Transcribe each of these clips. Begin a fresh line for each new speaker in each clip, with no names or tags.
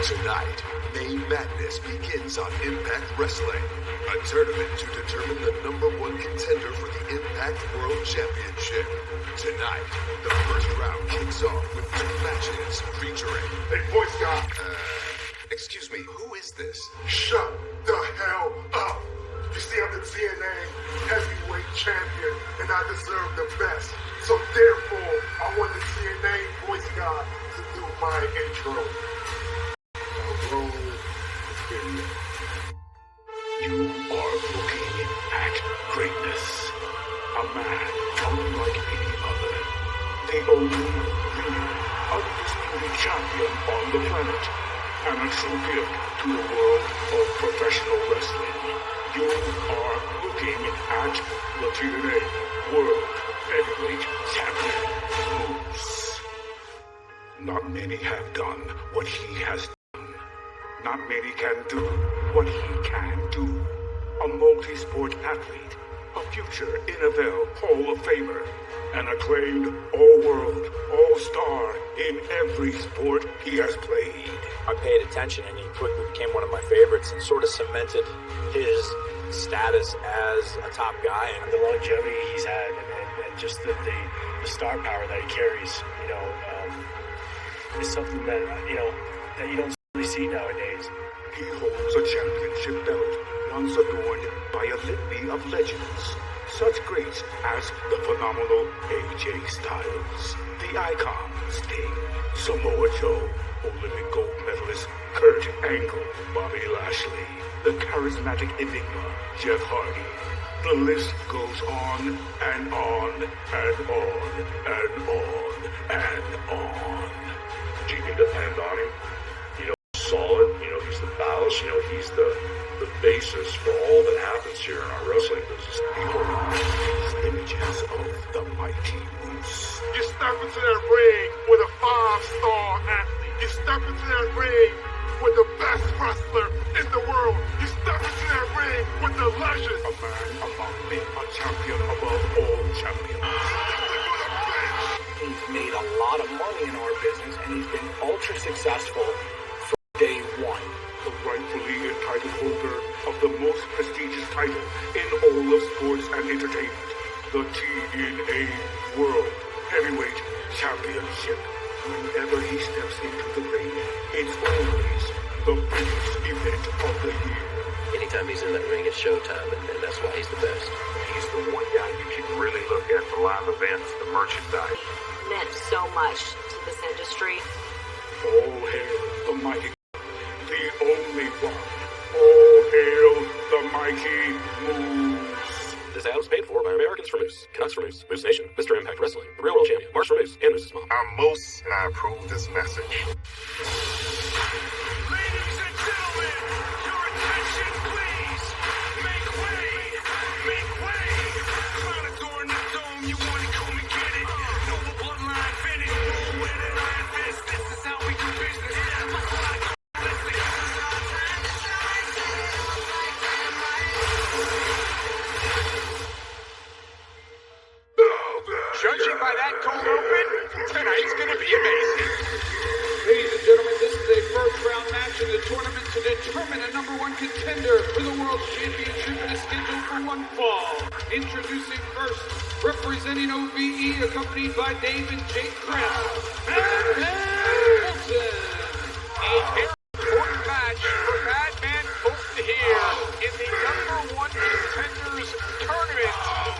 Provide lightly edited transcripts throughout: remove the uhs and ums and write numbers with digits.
Tonight, May Madness begins on Impact Wrestling, a tournament to determine the number one contender for the Impact World Championship. Tonight, the first round kicks off with 2 matches featuring...
Hey, voice guy!
Excuse me, who is this?
Shut the hell up! You see, I'm the TNA heavyweight champion, and I deserve the best. So therefore, I want the TNA voice guy to do my intro.
You are looking at greatness. A man unlike any other. The only real, undisputed champion on the planet. And a true gift to the world of professional wrestling. You are looking at the TNA World Heavyweight Champion, Moose. Not many have done what he has done. Not many can do what he can do. A multi-sport athlete, a future NFL Hall of Famer, an acclaimed all-world, all-star in every sport he has played.
I paid attention and he quickly became one of my favorites and sort of cemented his status as a top guy.
And the longevity he's had and just the star power that he carries, is something that, that you don't really see nowadays.
He holds a championship belt, once adorned by a litany of legends. Such greats as the phenomenal AJ Styles, the icon Sting, Samoa Joe, Olympic gold medalist Kurt Angle, Bobby Lashley, the charismatic enigma Jeff Hardy. The list goes on and on and on and on and on. Do you can depend on him? Solid, he's the ballast, he's the basis for all that happens here in our wrestling business. Behold these images of the mighty Moose.
You step into that ring with a 5-star athlete. You step into that ring with the best wrestler in the world. You step into that ring with the legend.
A man among men, a champion above all champions.
He's made a lot of money in our business and he's been ultra successful from day one.
The rightfully entitled holder of the most prestigious title in all of sports and entertainment, the TNA World Heavyweight Championship. Whenever he steps into the ring, it's always the biggest event of the year.
Anytime he's in that ring, it's showtime, and that's why he's the best.
He's the one guy you can really look at for live events, the merchandise.
Meant so much to this industry.
All hail the mighty, the only one. All hail the mighty Moose.
This ad was paid for by Americans for Moose, Canucks for Moose, Moose Nation, Mr. Impact Wrestling, the Real World Champion, Marsh for Moose, and Moose's mom.
I'm Moose, and I approve this message.
Ladies and gentlemen, your attention please. Make way, make way. Crown adorn the dome, you want it, come and get it. Noble bloodline, finish, rule with an iron fist. This is how we do business.
Judging by that cold open, tonight's going to be amazing.
Ladies and gentlemen, this is a first-round match in the tournament to determine a number one contender for the World Championship and is scheduled for one fall. Introducing first, representing OVE, accompanied by Dave and Jake Kress, Bad Man Fulton.
A very important match for Bad Man Fulton here in the number one contenders tournament.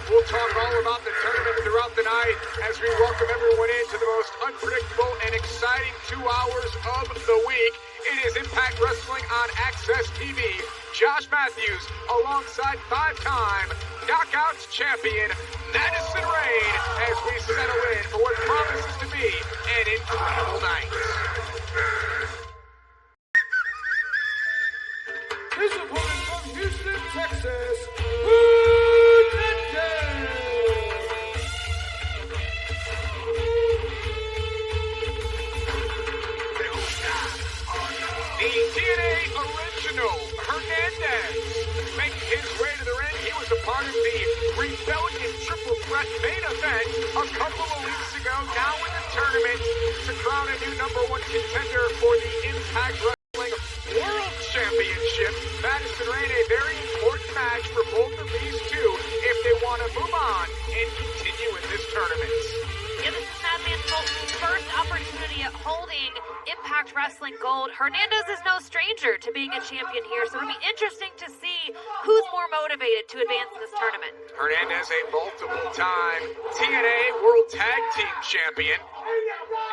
We'll talk all about the tournament throughout the night as we welcome everyone into the most unpredictable and exciting 2 hours of the week. It is Impact Wrestling on Access TV. Josh Matthews alongside 5-time Knockouts champion Madison Rayne as we settle in for what promises to be an incredible night.
His opponent from Houston, Texas,
The TNA original Hernandez making his way to the ring. He was a part of the Rebellion Triple Threat main event a couple of weeks ago. Now in the tournament to crown a new number one contender for the Impact Wrestling
Impact Wrestling Gold. Hernandez is no stranger to being a champion here, so it'll be interesting to see who's more motivated to advance in this tournament.
Hernandez, a multiple-time TNA World Tag Team Champion.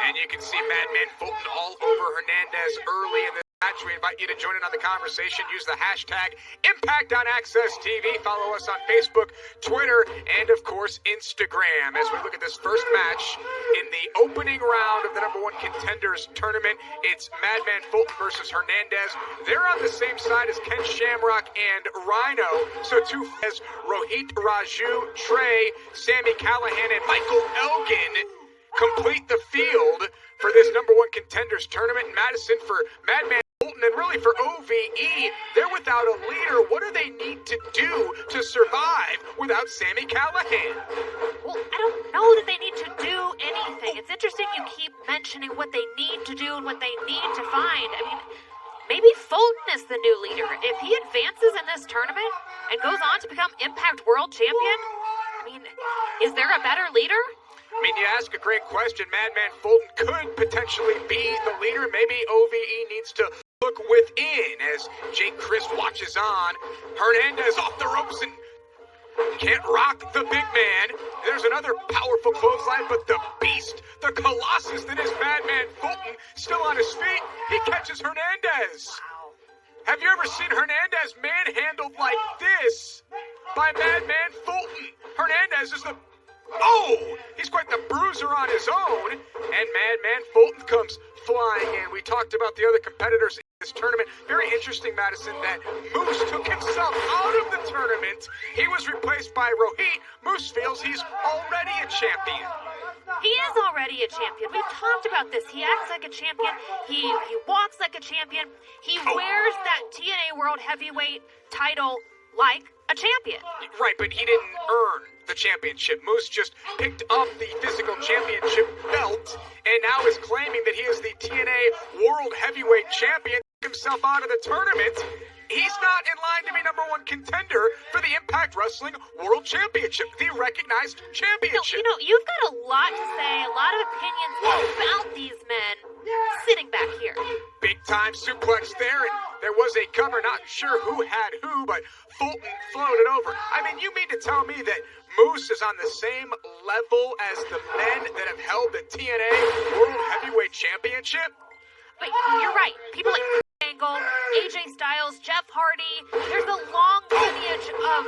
And you can see Madman Fulton all over Hernandez early in this match. We invite you to join in on the conversation. Use the hashtag ImpactOnAccessTV. Follow us on Facebook, Twitter, and of course Instagram as we look at this first match in the opening round of the number one contenders tournament. It's Madman Fulton versus Hernandez. They're on the same side as Ken Shamrock and Rhino. So too as Rohit Raju, Trey, Sami Callihan, and Michael Elgin complete the field for this number one contenders tournament. Madison for Madman Fulton and really for OVE. They're without a leader. What do they need to do to survive without Sami Callihan?
Well, I don't know that they need to do anything. It's interesting you keep mentioning what they need to do and what they need to find. I mean, maybe Fulton is the new leader. If he advances in this tournament and goes on to become Impact World Champion, I mean, is there a better leader?
I mean, you ask a great question. Madman Fulton could potentially be the leader. Maybe OVE needs to look within as Jake Christ watches on. Hernandez off the ropes and can't rock the big man. There's another powerful clothesline, but the beast, the colossus that is Madman Fulton, still on his feet. He catches Hernandez. Have you ever seen Hernandez manhandled like this by Madman Fulton? Hernandez is the... Oh! He's quite the bruiser on his own. And Madman Fulton comes flying in. We talked about the other competitors in this tournament. Very interesting, Madison, that Moose took himself out of the tournament. He was replaced by Rohit. Moose feels he's already a champion.
He is already a champion. We've talked about this. He acts like a champion. He walks like a champion. He wears that TNA World Heavyweight title like a champion.
Right, but he didn't earn the championship. Moose just picked up the physical championship belt and now is claiming that he is the TNA World Heavyweight Champion. Took himself out of the tournament. He's not in line to be number one contender for the Impact Wrestling World Championship, the recognized championship.
No, you've got a lot to say, a lot of opinions about these men sitting back here.
Big time suplex there, and there was a cover, not sure who had who, but Fulton floated over. I mean, you mean to tell me that Moose is on the same level as the men that have held the TNA World Heavyweight Championship?
But you're right. People like Angle, AJ Styles, Jeff Hardy. There's a long lineage of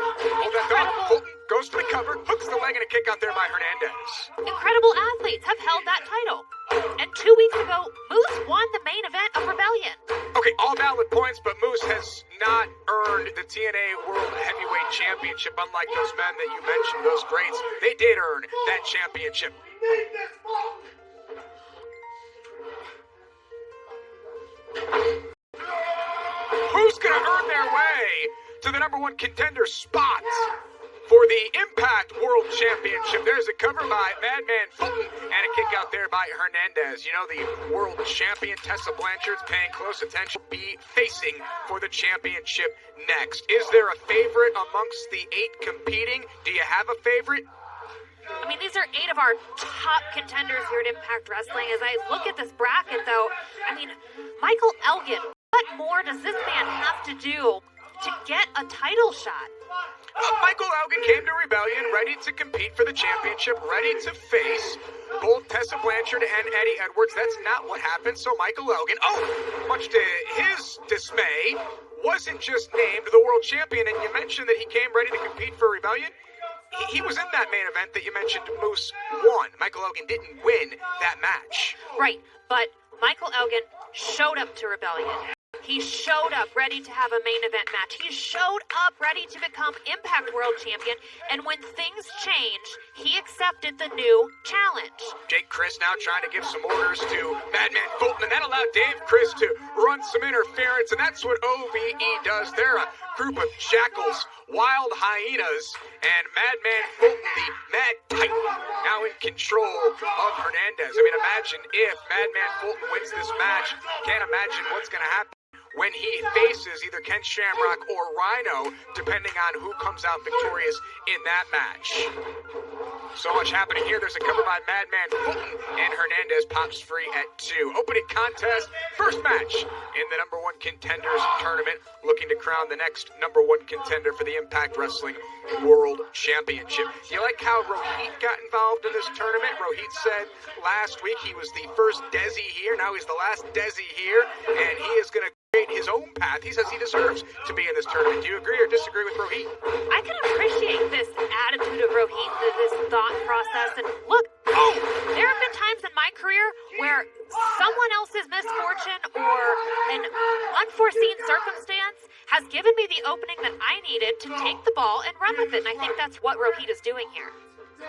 incredible...
Fulton goes for the cover, hooks the leg and a kick out there by Hernandez.
Incredible athletes have held that title. And 2 weeks ago, Moose won the main event of Rebellion.
Okay, all valid points, but Moose has not earned the TNA World Heavyweight Championship, unlike those men that you mentioned, those greats. They did earn that championship. Who's going to earn their way to the number one contender spot for the Impact World Championship? There's a cover by Madman Fulton and a kick out there by Hernandez. You know, the world champion Tessa Blanchard's paying close attention, be facing for the championship next. Is there a favorite amongst the 8 competing? Do you have a favorite?
I mean, these are 8 of our top contenders here at Impact Wrestling. As I look at this bracket, though, I mean, Michael Elgin, what more does this man have to do to get a title shot?
Michael Elgin came to Rebellion ready to compete for the championship, ready to face both Tessa Blanchard and Eddie Edwards. That's not what happened, so Michael Elgin, much to his dismay, wasn't just named the world champion. And you mentioned that he came ready to compete for Rebellion. He was in that main event that you mentioned Moose won. Michael Elgin didn't win that match.
Right, but Michael Elgin showed up to Rebellion. He showed up ready to have a main event match. He showed up ready to become Impact World Champion. And when things changed, he accepted the new challenge.
Jake Christ now trying to give some orders to Madman Fulton, and that allowed Dave Christ to run some interference, and that's what OVE does. They're a group of jackals, wild hyenas, and Madman Fulton, the Mad Titan, now in control of Hernandez. I mean, imagine if Madman Fulton wins this match. Can't imagine what's going to happen when he faces either Ken Shamrock or Rhino, depending on who comes out victorious in that match. So much happening here. There's a cover by Madman Fulton, and Hernandez pops free at 2. Opening contest, first match in the number 1 contenders tournament, looking to crown the next number 1 contender for the Impact Wrestling World Championship. Do you like how Rohit got involved in this tournament? Rohit said last week he was the first Desi here. Now he's the last Desi here, and he is going to create his own path. He says he deserves to be in this tournament. Do you agree or disagree with Rohit?
I can appreciate this attitude of Rohit, this thought process. And look, there have been times in my career where someone else's misfortune or an unforeseen circumstance has given me the opening that I needed to take the ball and run with it. And I think that's what Rohit is doing here.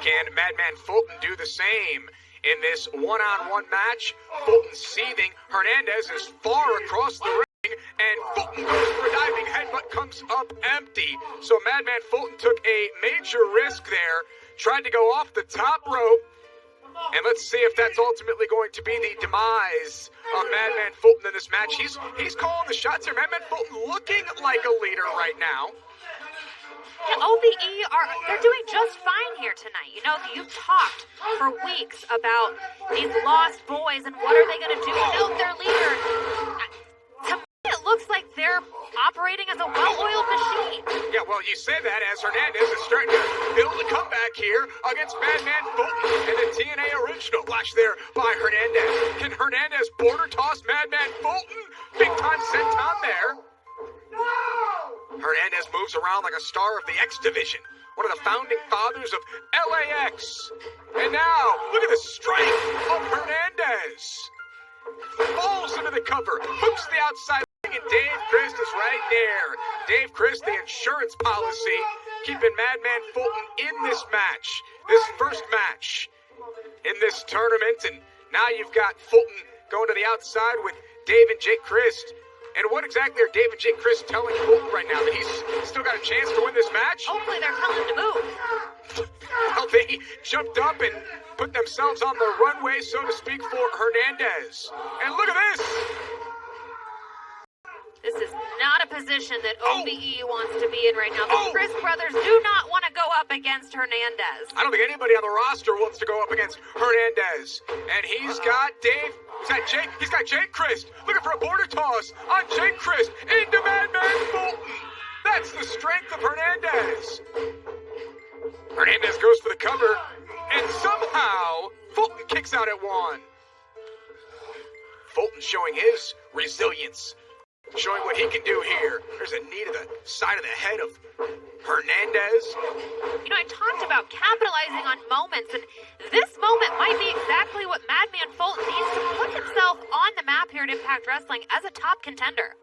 Can Madman Fulton do the same? In this one-on-one match, Fulton seething. Hernandez is far across the ring, and Fulton goes for a diving headbutt, comes up empty. So Madman Fulton took a major risk there, tried to go off the top rope, and let's see if that's ultimately going to be the demise of Madman Fulton in this match. He's calling the shots here. Madman Fulton looking like a leader right now.
Yeah, OVE they're doing just fine here tonight. You know, you've talked for weeks about these lost boys and what are they going to do without their leader. To me, it looks like they're operating as a well-oiled machine.
Yeah, well, you say that as Hernandez is starting to build a comeback here against Madman Fulton and the TNA original. Flash there by Hernandez. Can Hernandez border toss Madman Fulton? Big time senton there. Hernandez moves around like a star of the X Division, one of the founding fathers of LAX. And now, look at the strength of Hernandez. Falls into the cover, hooks the outside leg, and Dave Christ is right there. Dave Christ, the insurance policy, keeping Madman Fulton in this match, this first match in this tournament. And now you've got Fulton going to the outside with Dave and Jake Christ. And what exactly are Dave and Jake Christ telling Fulton right now? That he's still got a chance to win this match?
Hopefully they're telling him to move.
Well, they jumped up and put themselves on the runway, so to speak, for Hernandez. And look at this!
This is not a position that OVE wants to be in right now. The Chris brothers do not want to go up against Hernandez.
I don't think anybody on the roster wants to go up against Hernandez. And he's got Dave... He's got Jake Christ looking for a border toss on Jake Christ into Madman Fulton. That's the strength of Hernandez. Hernandez goes for the cover, and somehow Fulton kicks out at 1. Fulton showing his resilience, showing what he can do here. There's a knee to the side of the head of Hernandez.
You know, I talked about capitalizing on moments, and this moment might be exactly what Madman Fulton needs to put himself on the map here at Impact Wrestling as a top contender.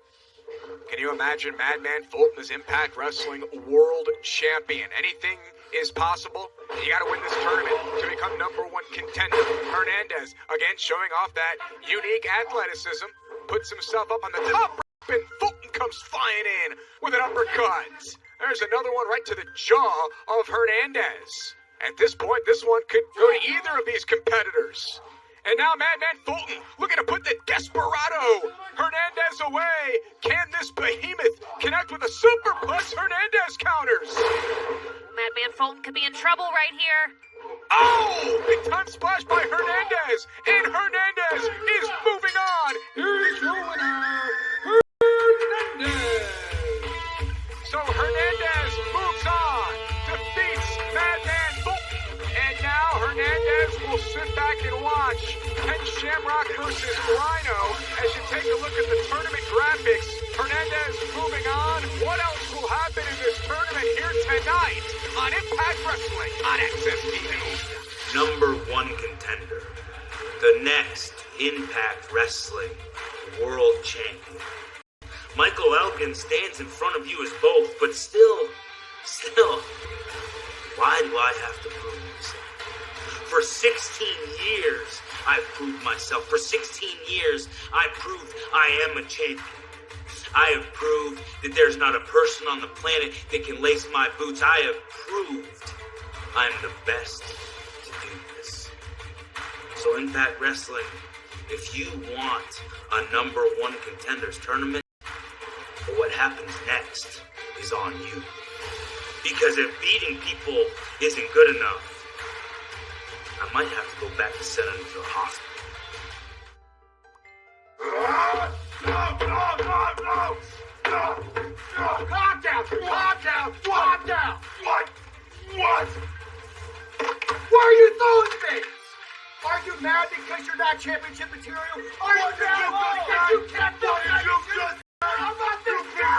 Can you imagine Madman Fulton as Impact Wrestling World Champion? Anything is possible. You got to win this tournament to become number 1 contender. Hernandez, again, showing off that unique athleticism, puts himself up on the top rope, and Fulton comes flying in with an uppercut. There's another one right to the jaw of Hernandez. At this point, this one could go to either of these competitors. And now Madman Fulton looking to put the Desperado Hernandez away. Can this behemoth connect with a superplex? Hernandez counters.
Madman Fulton could be in trouble right here.
Oh! Big time splash by Hernandez. And Hernandez is moving on.
Here's your winner, Hernandez.
So Hernandez moves on, defeats Madman Fulton, and now Hernandez will sit back and watch Ken Shamrock versus Rhino. As you take a look at the tournament graphics, Hernandez moving on. What else will happen in this tournament here tonight on Impact Wrestling on Access TV?
Number 1 contender, the next Impact Wrestling World Champion. Michael Elgin stands in front of you as both, but still, why do I have to prove myself? For 16 years, I've proved myself. For 16 years, I proved I am a champion. I have proved that there's not a person on the planet that can lace my boots. I have proved I'm the best to do this. So Impact Wrestling, if you want a number 1 contenders tournament, what happens next is on you. Because if beating people isn't good enough, I might have to go back to sending them to the hospital.
No! Calm down! What? Why are you throwing things? Are you mad because you're not championship material? Are you mad because you can't do it? I'm not this guy!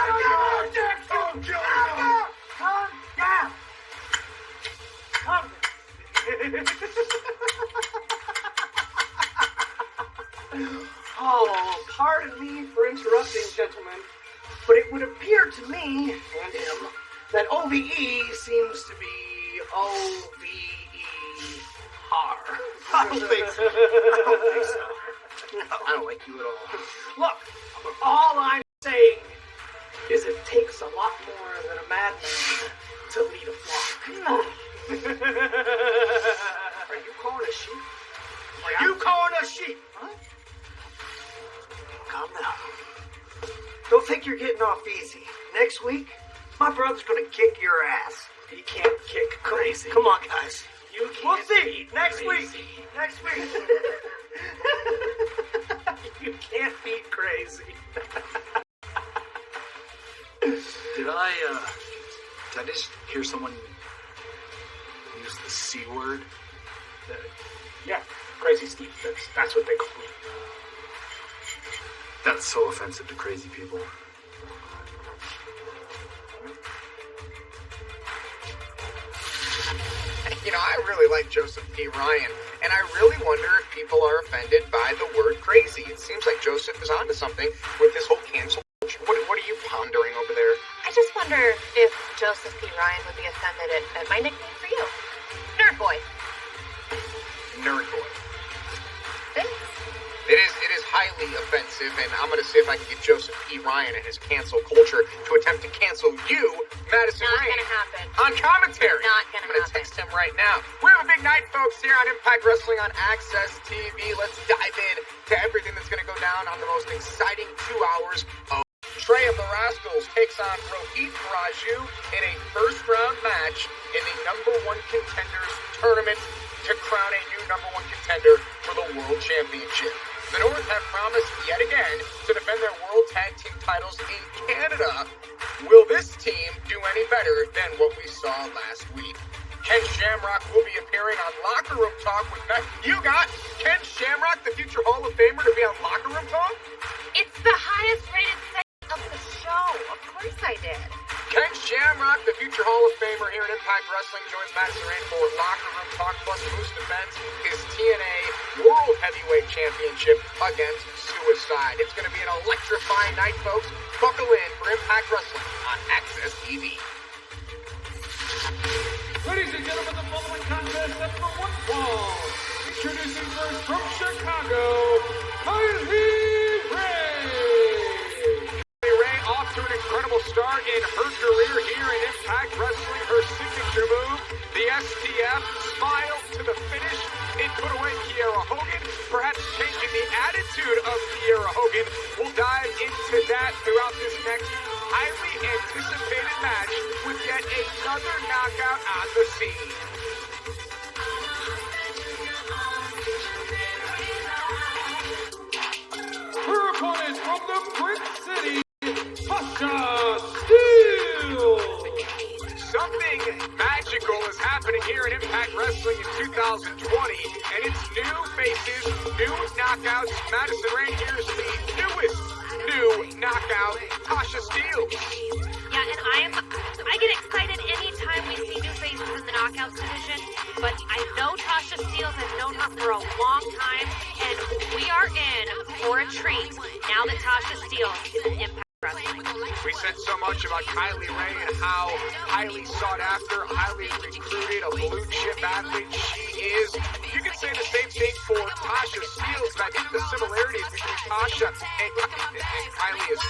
Calm down!
Oh, pardon me for interrupting, gentlemen, but it would appear to me and him that OVE seems to be OVE-R.
I don't think so. No, I don't like you at all.
Look, all I'm saying is it takes a lot more than a madman to lead a flock. Are you calling a sheep?
Are you calling us sheep?
Huh? Calm down. Don't think you're getting off easy. Next week, my brother's gonna kick your ass. He can't kick crazy. Come on, guys. We'll see. Next week. You can't beat crazy.
Did I just hear someone use the C word?
Yeah, Crazy Steve. That's what they call me.
That's so offensive to crazy people.
You know, I really like Joseph P. Ryan, and I really wonder if people are offended by the word crazy. It seems like Joseph is onto something with this whole cancel culture. What are you pondering over there?
I just wonder if Joseph P. Ryan would be offended at my nickname for you. Nerd Boy.
Nerd Boy. It is highly offensive, and I'm going to see if I can get Joseph P. Ryan and his cancel culture to attempt to cancel you, Madison
Not
Rain,
gonna happen.
on commentary.
Not gonna
I'm going to
happen.
text him right now. We have a big night, folks, here on Impact Wrestling on Access TV. Let's dive in to everything that's going to go down on the most exciting 2 hours of Trey of the Rascals takes on Rohit Raju in a first-round match in the number one contenders tournament to crown a new number one contender for the World Championship. The North have promised yet again to defend their World Tag Team titles in Canada. Will this team do any better than what we saw last week? Ken Shamrock will be appearing on Locker Room Talk with Matt. You got Ken Shamrock, the future Hall of Famer, to be on Locker Room Talk?
It's the highest rated segment of the show. Of course I did.
Ken Shamrock, the future Hall of Famer here at Impact Wrestling, joins Madison Rain for Locker Room Talk, plus Moose defends his TNA World Heavyweight Championship against Suicide. It's going to be an electrifying night, folks. Buckle in for Impact Wrestling on Access TV.
Ladies and gentlemen, the following contest is for one fall. Introducing first from Chicago, Kylie Ray.
Ray off to an incredible start in her career here in Impact Wrestling. Her signature move, the STF, smile to the finish. It put away Kiera Hogan, perhaps changing the attitude of Kiera Hogan. We'll dive into that throughout this next highly anticipated match with yet another knockout on the scene.
Her opponent from the Brick City, Tasha Steele.
Something magical is happening here in Impact Wrestling in 2020, and it's new faces, new knockouts. Madison Rain here's the newest new knockout, Tasha Steele.
Yeah, and I get excited anytime we see new faces in the Knockouts division, but I know Tasha Steele, has known her for a long time, and we are in for a treat now that Tasha Steele is in Impact Wrestling.
We said so much about Kylie Ray and how highly sought after, highly recruited, a blue chip athlete she is. You can say the same thing for Tasha Steele, and I think the similarities between Tasha and Kylie is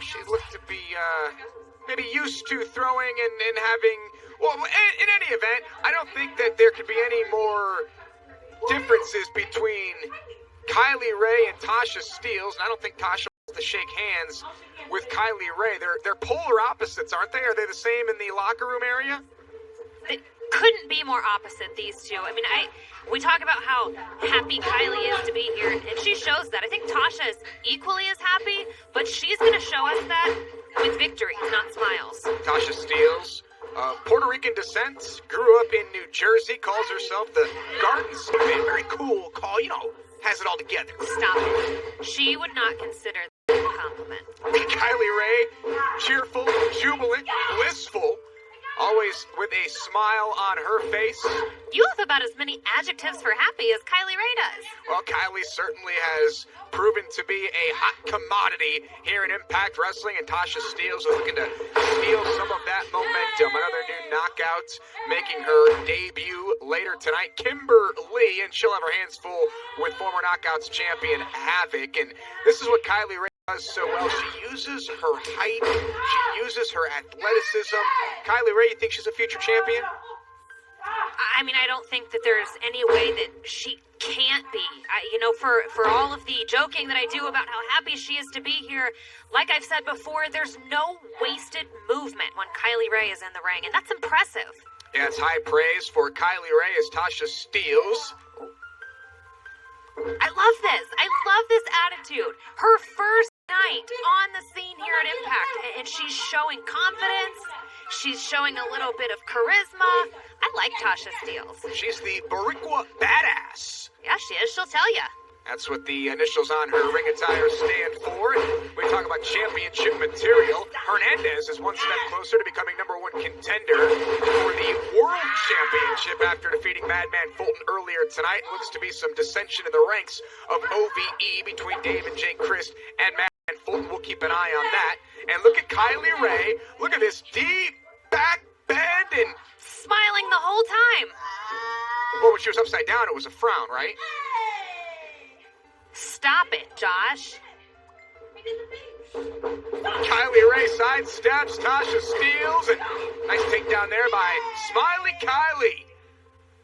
she looked to be maybe used to throwing and having, well, in any event, I don't think that there could be any more differences between Kylie Ray and Tasha Steele, and I don't think Tasha to shake hands with Kylie Ray. They're polar opposites, aren't they? Are they the same in the locker room area?
They couldn't be more opposite, these two. I mean, we talk about how happy Kylie is to be here, and she shows that. I think Tasha is equally as happy, but she's going to show us that with victory, not smiles.
Tasha Steelz, Puerto Rican descent, grew up in New Jersey, calls herself the Garden State. Very cool call, has it all together.
Stop it. She would not consider that a compliment.
Kylie Ray, cheerful, jubilant, blissful, always with a smile on her face.
You have about as many adjectives for happy as Kylie Ray does.
Well, Kylie certainly has proven to be a hot commodity here in Impact Wrestling, and Tasha Steelz is looking to steal some of that momentum. Another new knockout making her debut later tonight, Kimber Lee, and she'll have her hands full with former Knockouts champion Havoc. And this is what Kylie Ray does so well. She uses her height, she uses her athleticism. Kylie Ray, you think she's a future champion?
I mean, I don't think that there's any way that she can't be. For all of the joking that I do about how happy she is to be here, like I've said before, there's no wasted movement when Kylie Ray is in the ring, and that's impressive.
Yeah, it's high praise for Kylie Ray as Tasha Steelz.
I love this. I love this attitude. Her first night on the scene here at Impact, and she's showing confidence. She's showing a little bit of charisma. I like Tasha Steelz.
She's the Boricua badass.
Yeah, she is. She'll tell you.
That's what the initials on her ring attire stand for. We talk about championship material. Hernandez is one step closer to becoming #1 contender for the World Championship after defeating Madman Fulton earlier tonight. Looks to be some dissension in the ranks of OVE between Dave and Jake Christ and Madman Fulton. We'll keep an eye on that. And look at Kylie Ray. Look at this deep back bend and
smiling the whole time.
Well, when she was upside down, it was a frown, right?
Stop it, Josh.
Kylie Ray sidesteps Tasha Steelz, and nice takedown there by Smiley Kylie.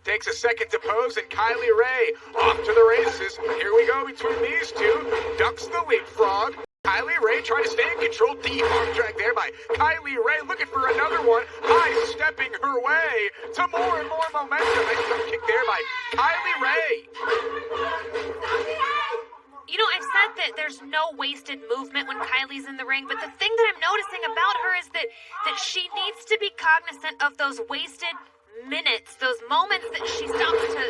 Takes a second to pose, and Kylie Ray off to the races. Here we go between these two. Ducks the leapfrog. Kylie Ray trying to stay in control. Deep arm drag there by Kylie Ray, looking for another one. High stepping her way to more and more momentum. Nice jump kick there by Kylie Ray.
I've said that there's no wasted movement when Kylie's in the ring, but the thing that I'm noticing about her is that she needs to be cognizant of those wasted minutes, those moments that she stops to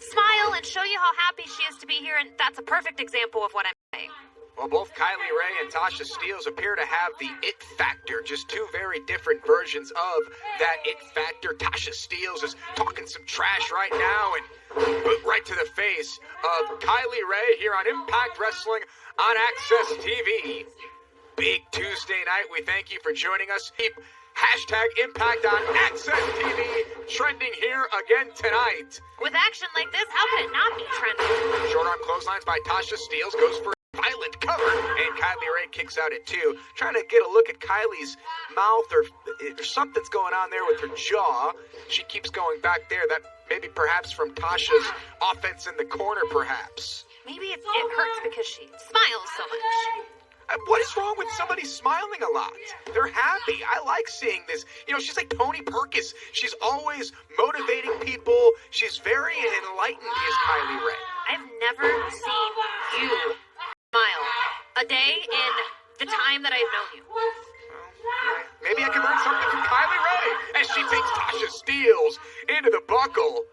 smile and show you how happy she is to be here, and that's a perfect example of what I'm saying.
Well, both Kylie Ray and Tasha Steelz appear to have the it factor, just two very different versions of that it factor. Tasha Steelz is talking some trash right now and boot right to the face of Kylie Ray here on Impact Wrestling on Access TV. Big Tuesday night. We thank you for joining us. Keep #Impact on Access TV trending here again tonight.
With action like this, how could it not be trending?
Short arm clotheslines by Tasha Steelz goes for violent cover, and Kylie Ray kicks out at 2. Trying to get a look at Kylie's mouth, or something's going on there with her jaw. She keeps going back there. That maybe perhaps from Tasha's offense in the corner, perhaps.
Maybe it hurts because she smiles so much.
What is wrong with somebody smiling a lot? They're happy. I like seeing this. She's like Tony Perkis. She's always motivating people. She's very enlightened, is Kylie Ray.
I've never seen you smile a day in the time that I've known you.
Maybe I can learn something from Kylie Ray as she takes Tasha Steelz into the buckle.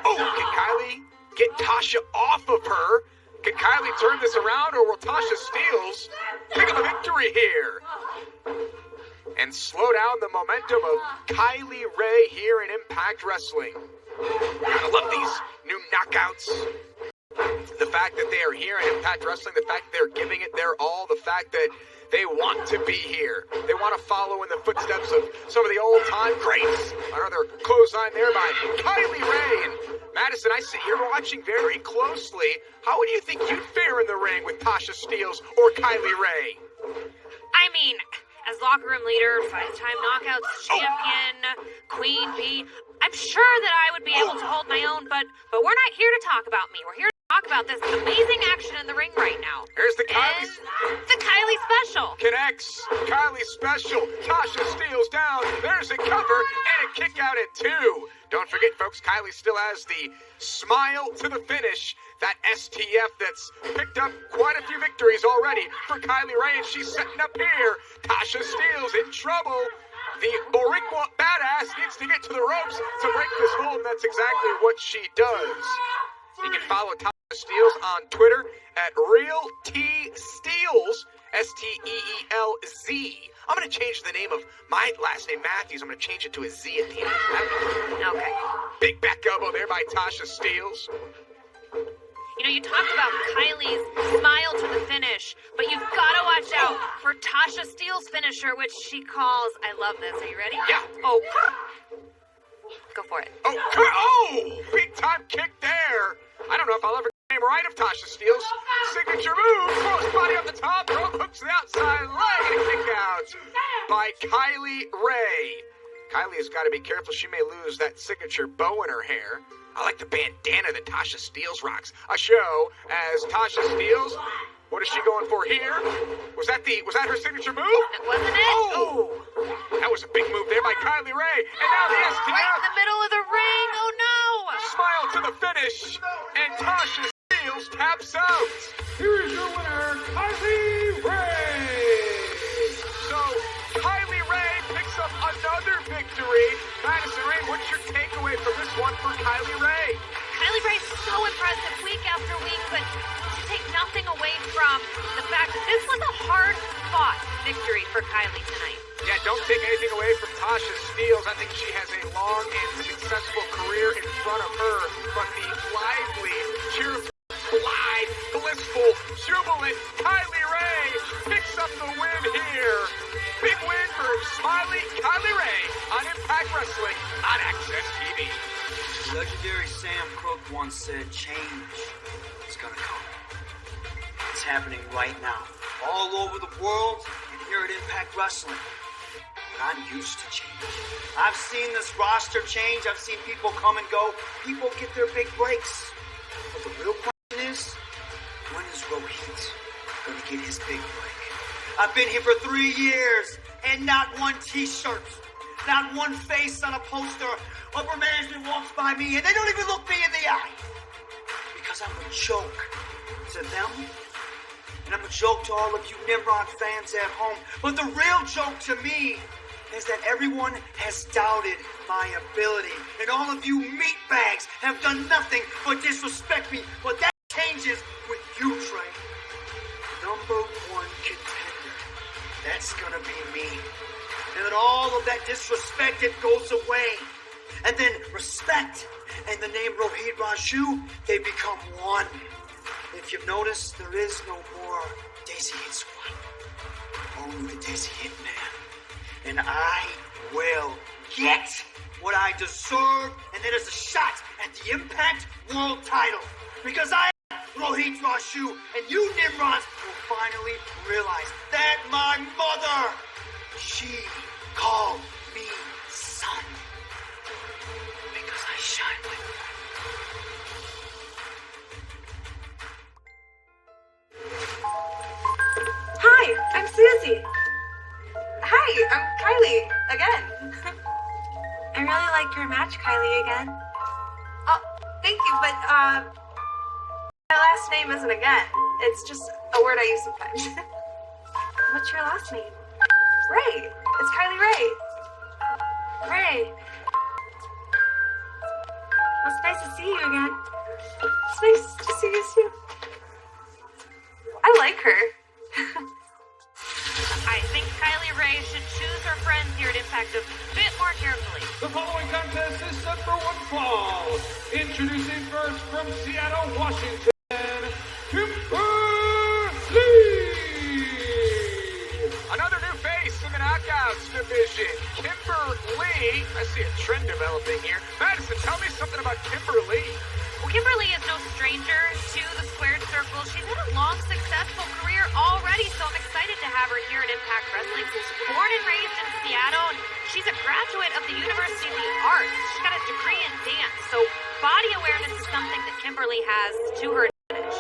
Oh, can Kylie get Tasha off of her? Can Kylie turn this around, or will Tasha Steelz pick up a victory here? And slow down the momentum of Kylie Ray here in Impact Wrestling. I love these new knockouts. The fact that they are here in Impact Wrestling, the fact that they're giving it their all, the fact that they want to be here. They want to follow in the footsteps of some of the old-time greats. Another clothesline there by Kylie Ray. And Madison, I sit here watching very closely. How would you think you'd fare in the ring with Tasha Steelz or Kylie Ray?
I mean, as locker room leader, 5-time knockouts champion, Queen Bee, I'm sure that I would be able to hold my own, but we're not here to talk about me. We're here to talk about this amazing action in the ring right now.
Here's the Kylie.
And the Kylie special.
Connects. Kylie special. Tasha Steele's down. There's a cover and a kick out at 2. Don't forget, folks, Kylie still has the smile to the finish. That STF that's picked up quite a few victories already for Kylie Ray, and she's setting up here. Tasha Steele's in trouble. The Boricua badass needs to get to the ropes to break this hold, and that's exactly what she does. You can follow Tasha Steele's on Twitter at RealTSteels, STEELZ. I'm going to change the name of my last name, Matthews. I'm going to change it to a Z at the end.
Okay.
Big back elbow there by Tasha Steele's.
You know, you talked about Kylie's smile to the finish, but you've got to watch out for Tasha Steele's finisher, which she calls, I love this. Are you ready?
Yeah.
Oh, go for it.
Oh, big time kick there. I don't know if I'll ever get the name right of Tasha Steele's signature move. Cross body up the top, throw hooks to the outside leg, and a kick out by Kylie Ray. Kylie has got to be careful. She may lose that signature bow in her hair. I like the bandana that Tasha Steele's rocks. A show as Tasha Steele's. What is she going for here? Was that her signature move?
It wasn't it?
Oh, that was a big move there by Kylie Ray. And now the STF.
Right in the middle of the ring. Oh no!
Smile to the finish, and Tasha Steele's taps out.
Here is your winner, Kylie Ray.
So Kylie Ray picks up another victory. Madison Ray, what's your takeaway from this one for Kylie Ray?
Kylie Ray's so impressive week after week, but to take nothing away from the fact that this was a hard-fought victory for Kylie tonight.
Yeah, don't take anything away from Tasha Steele's. I think she has a long and successful career in front of her, but the lively, cheerful, blithe, blissful, jubilant Kylie Ray picks up the win here. Big win for Smiley Kylie Ray on Impact Wrestling on Access TV.
Legendary Sam Cooke once said, change is gonna come. It's happening right now. All over the world and here at Impact Wrestling. But I'm used to change. I've seen this roster change. I've seen people come and go. People get their big breaks. But the real question is, when is Rohit gonna get his big break? I've been here for 3 years and not one t-shirt, not one face on a poster. Upper management walks by me and they don't even look me in the eye. Because I'm a joke to them. And I'm a joke to all of you Nimrod fans at home. But the real joke to me is that everyone has doubted my ability. And all of you meatbags have done nothing but disrespect me. But that changes with you, Trey. Number 1 contender. That's gonna be me. And then all of that disrespect, it goes away. And then respect and the name Rohit Raju, they become one. If you've noticed, there is no more Daisy Hit Squad. Only the Daisy Hit Man. And I will get what I deserve, and that is a shot at the Impact World title. Because I am Rohit Raju, and you Nimrods will finally realize that my mother, she called me son. Because I shine like that.
Hi, I'm Susie. Hi, I'm Kylie, again. I really like your match, Kylie, again. Oh, thank you, but, my last name isn't again. It's just a word I use sometimes. What's your last name? Ray. It's Kylie Ray. Ray. Well, it's nice to see you again. It's nice to see you too. I like her.
I think Kylie Ray should choose her friends here at Impact a bit more carefully.
The following contest is set for one fall. Introducing first from Seattle, Washington, Kimberly.
Another new face in the Knockouts division, Kimberly. I see a trend developing here. Madison, tell me something about Kimberly.
Well, Kimberly is no stranger to the squared circle. She's had a long, successful career already, so I'm excited to have her here at Impact Wrestling. She's born and raised in Seattle, and she's a graduate of the University of the Arts. She's got a degree in dance, so body awareness is something that Kimberly has to her advantage.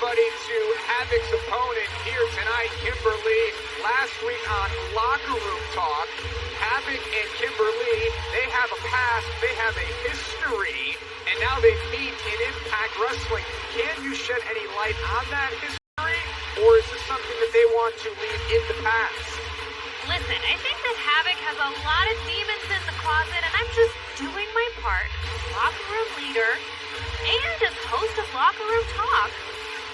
everybody to Havoc's opponent here tonight, Kimberly. Last week on Locker Room Talk, Havoc and Kimberly, they have a past, they have a history, and now they meet in Impact Wrestling. Can you shed any light on that history, or is this something that they want to leave in the past?
Listen, I think that Havoc has a lot of demons in the closet, and I'm just doing my part, locker room leader, and as host of Locker Room Talk,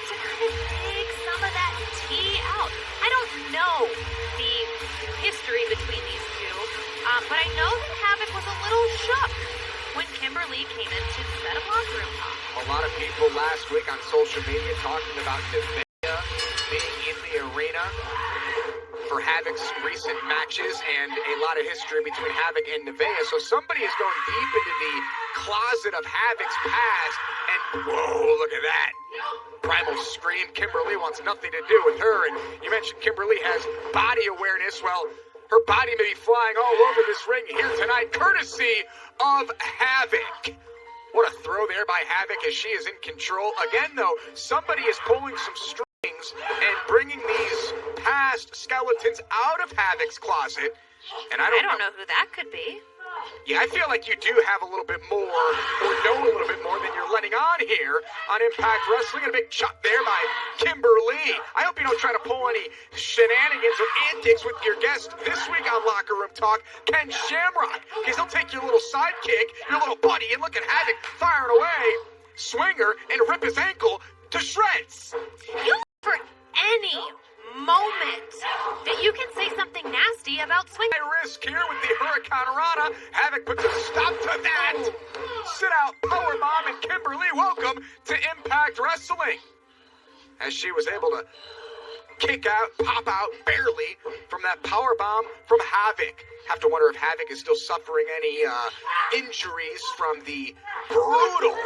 to kind of dig some of that tea out. I don't know the history between these two, but I know that Havoc was a little shook when Kimberly came in to set up Locker Room Talk.
A lot of people last week on social media talking about Nevaeh being in the arena for Havoc's recent matches and a lot of history between Havoc and Nevaeh. So somebody is going deep into the closet of Havoc's past, and whoa, look at that. Primal Scream, Kimberly wants nothing to do with her, and you mentioned Kimberly has body awareness. Well, her body may be flying all over this ring here tonight, courtesy of Havoc. What a throw there by Havoc as she is in control. Again, though, somebody is pulling some strings and bringing these past skeletons out of Havoc's closet. And I don't
know who that could be.
Yeah, I feel like you do have a little bit more, or know a little bit more than you're letting on here on Impact Wrestling. And a big chop there by Kimberly. I hope you don't try to pull any shenanigans or antics with your guest this week on Locker Room Talk, Ken Shamrock, because he'll take your little sidekick, your little buddy, and look at Havoc firing away, swinger, and rip his ankle to shreds.
You look for any moment that you can say something nasty about swing.
High risk here with the Hurricane Rana. Havoc puts a stop to that. Sit out powerbomb, and Kimberly, welcome to Impact Wrestling. As she was able to kick out, pop out barely from that powerbomb from Havoc. Have to wonder if Havoc is still suffering any injuries from the brutal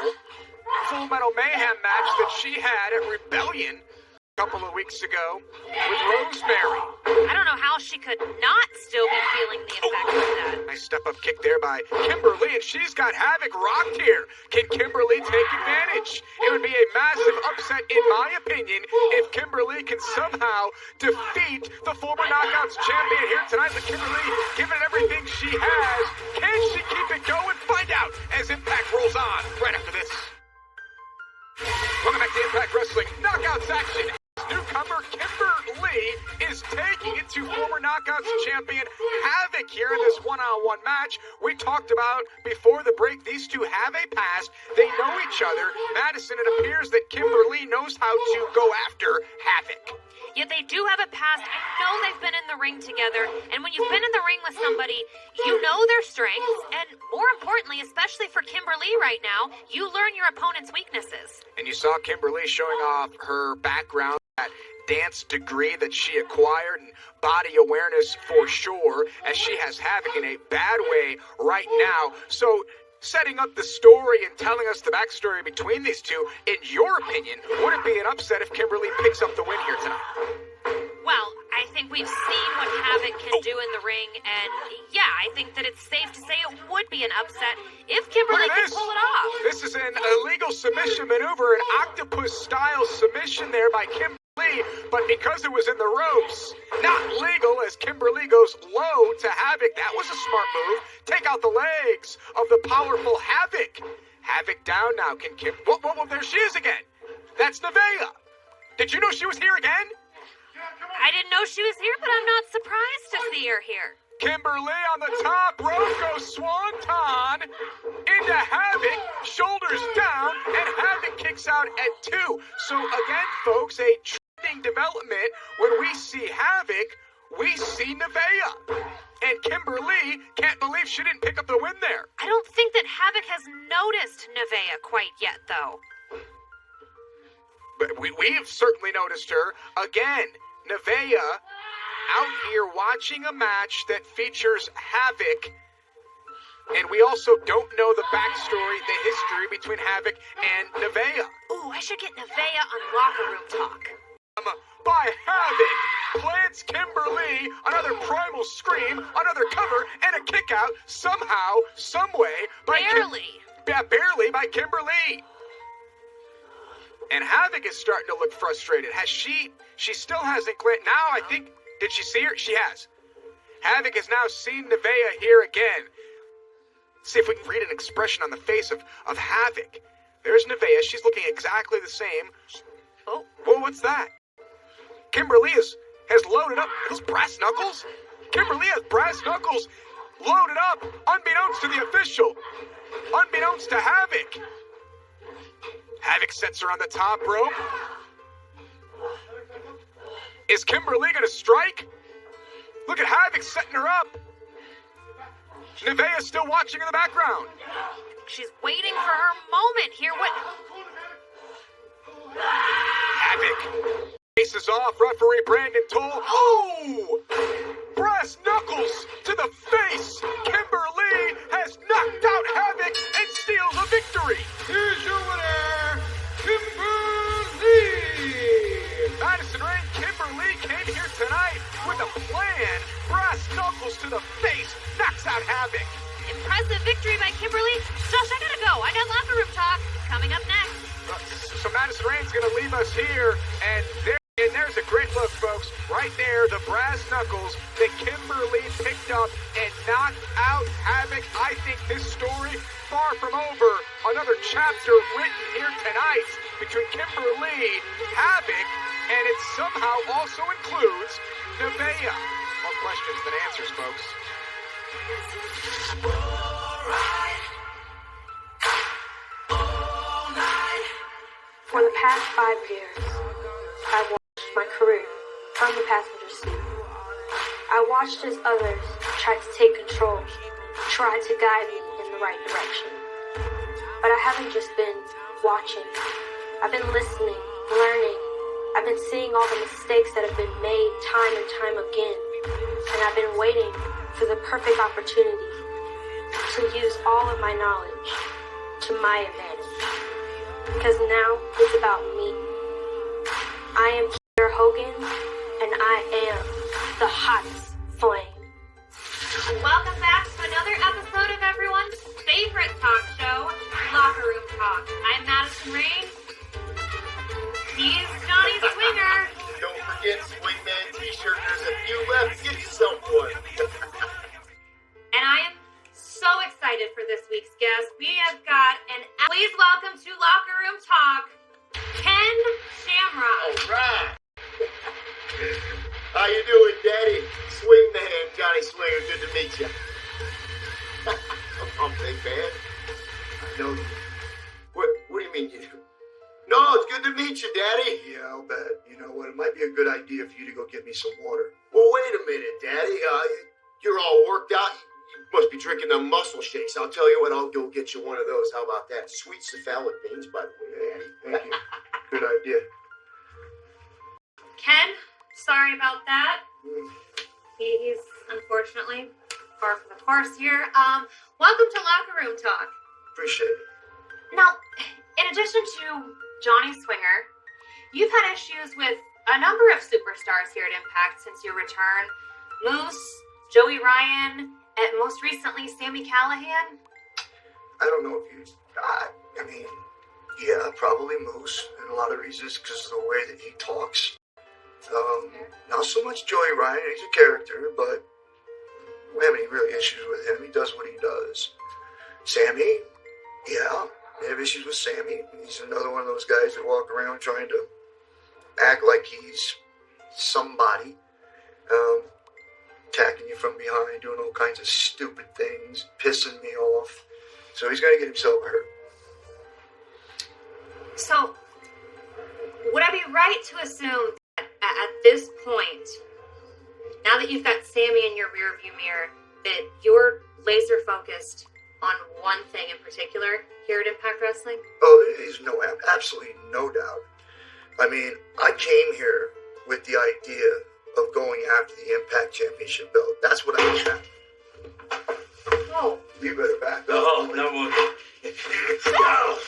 Full Metal Mayhem match that she had at Rebellion couple of weeks ago with Rosemary.
I don't know how she could not still be feeling the effects of that.
Nice step-up kick there by Kimberly, and she's got Havoc rocked here. Can Kimberly take advantage? It would be a massive upset, in my opinion, if Kimberly can somehow defeat the former Knockouts champion here tonight. But Kimberly, giving it everything she has, can she keep it going? Find out as Impact rolls on right after this. Welcome back to Impact Wrestling Knockouts action. Newcomer Kimberly is taking it to former Knockouts champion Havoc here in this one-on-one match. We talked about before the break, these two have a past. They know each other. Madison, it appears that Kimberly knows how to go after Havoc.
Yeah, they do have a past. I know they've been in the ring together, and when you've been in the ring with somebody, you know their strengths, and more importantly, especially for Kimberly right now, you learn your opponent's weaknesses.
And you saw Kimberly showing off her background, that dance degree that she acquired, and body awareness for sure, as she has Havoc in a bad way right now. So, setting up the story and telling us the backstory between these two, in your opinion, would it be an upset if Kimberly picks up the win here tonight?
Well, I think we've seen what Havoc can do in the ring, and yeah, I think that it's safe to say it would be an upset if Kimberly can pull it off.
This is an illegal submission maneuver, an octopus-style submission there by Kimberly, but because it was in the ropes, not legal, as Kimberly goes low to Havoc. That was a smart move. Take out the legs of the powerful Havoc. Havoc down now. Can Kim... Whoa, there she is again. That's Nevaeh. Did you know she was here again?
I didn't know she was here, but I'm not surprised to see her here.
Kimberly on the top rope goes swanton into Havoc, shoulders down, and Havoc kicks out at 2. So again, folks, a trending development. When we see Havoc, we see Nevaeh. And Kimberly can't believe she didn't pick up the win there.
I don't think that Havoc has noticed Nevaeh quite yet, though.
But we've certainly noticed her. Again, Nevaeh out here watching a match that features Havoc. And we also don't know the backstory, the history between Havoc and Nevaeh.
Ooh, I should get Nevaeh on Locker Room Talk.
By Havoc, plants Kimberly, another primal scream, another cover, and a kick out somehow, someway.
Barely.
Barely by Kimberly. And Havoc is starting to look frustrated. She still hasn't now I think, did she see her? She has. Havoc has now seen Nevaeh here again. Let's see if we can read an expression on the face of Havoc. There's Nevaeh. She's looking exactly the same. Oh, whoa, what's that? Kimberly has loaded up. Those brass knuckles? Kimberly has brass knuckles loaded up, unbeknownst to the official. Unbeknownst to Havoc. Havoc sets her on the top rope. Is Kimberly gonna strike? Look at Havoc setting her up. Nevaeh's still watching in the background.
She's waiting for her moment here. What?
Havoc faces off. Referee Brandon Toll. Oh! Brass knuckles to the face. Kimberly has knocked out Havoc and steals a victory.
Here's your winner, Kimberly.
Madison Rain, Kimberly came here tonight with a plan. Brass knuckles to the face, knocks out Havoc.
Impressive victory by Kimberly. Josh, I gotta go. I got locker room talk coming up next.
So Madison Rain's gonna leave us here, and there's a great look, folks. Right there, the brass knuckles that Kimberly picked up and knocked out Havoc. I think this story, far from over. Another chapter written here tonight between Kimberly, Havoc, and it somehow also includes Nevaeh. More questions than answers, folks.
For the past 5 years, I've watched my career from the passenger seat. I watched as others tried to take control, tried to guide me in the right direction. But I haven't just been watching. I've been listening, learning. I've been seeing all the mistakes that have been made time and time again. And I've been waiting for the perfect opportunity to use all of my knowledge to my advantage. Because now it's about me. I am Kiera Hogan, and I am the hottest flame.
Welcome back to another episode of everyone's favorite talk show, Locker Room Talk. I'm Madison Rain. He's Johnny Swinger.
Don't forget Swingman t-shirt. There's a few left. Get yourself one.
And I am so excited for this week's guest. We have got please welcome to Locker Room Talk, Ken Shamrock.
All right. How you doing, Daddy? Swingman, Johnny Swinger. Good to meet you. I'm big man. I know you. What do you mean you do? No, it's good to meet you, Daddy. Yeah, I'll bet. You know what? It might be a good idea for you to go get me some water. Well, wait a minute, Daddy. You're all worked out. You must be drinking them muscle shakes. I'll tell you what, I'll go get you one of those. How about that? Sweet cephalic beans, by the way, Daddy. Thank you. Good idea.
Ken, sorry about that. He's unfortunately far from the course here. Welcome to Locker Room Talk.
Appreciate it.
Now, in addition to Johnny Swinger, you've had issues with a number of superstars here at Impact since your return. Moose, Joey Ryan, and most recently, Sami Callihan.
I don't know if you... I mean, yeah, probably Moose. And a lot of reasons because of the way that he talks. Not so much Joey Ryan. He's a character, but I don't have any real issues with him. He does what he does. Sami, yeah, I have issues with Sami. He's another one of those guys that walk around trying to act like he's somebody. Attacking you from behind, doing all kinds of stupid things, pissing me off. So he's going to get himself hurt.
So, would I be right to assume that at this point, now that you've got Sami in your rearview mirror, that you're laser focused on one thing in particular here at Impact Wrestling?
Oh, there's absolutely no doubt. I mean, I came here with the idea of going after the Impact Championship belt. That's what I have.
Oh.
You better back up.
Oh, no one.
Oh.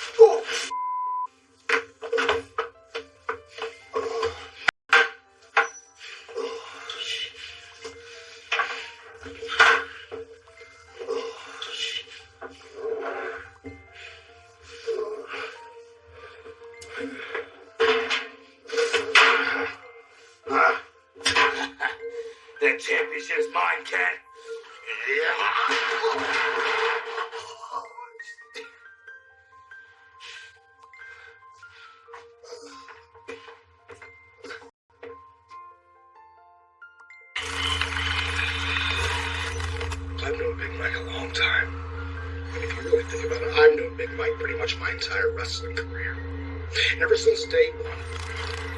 championship's mine, Ken.
I've known Big Mike a long time. And if you really think about it, I've known Big Mike pretty much my entire wrestling career. And ever since day one,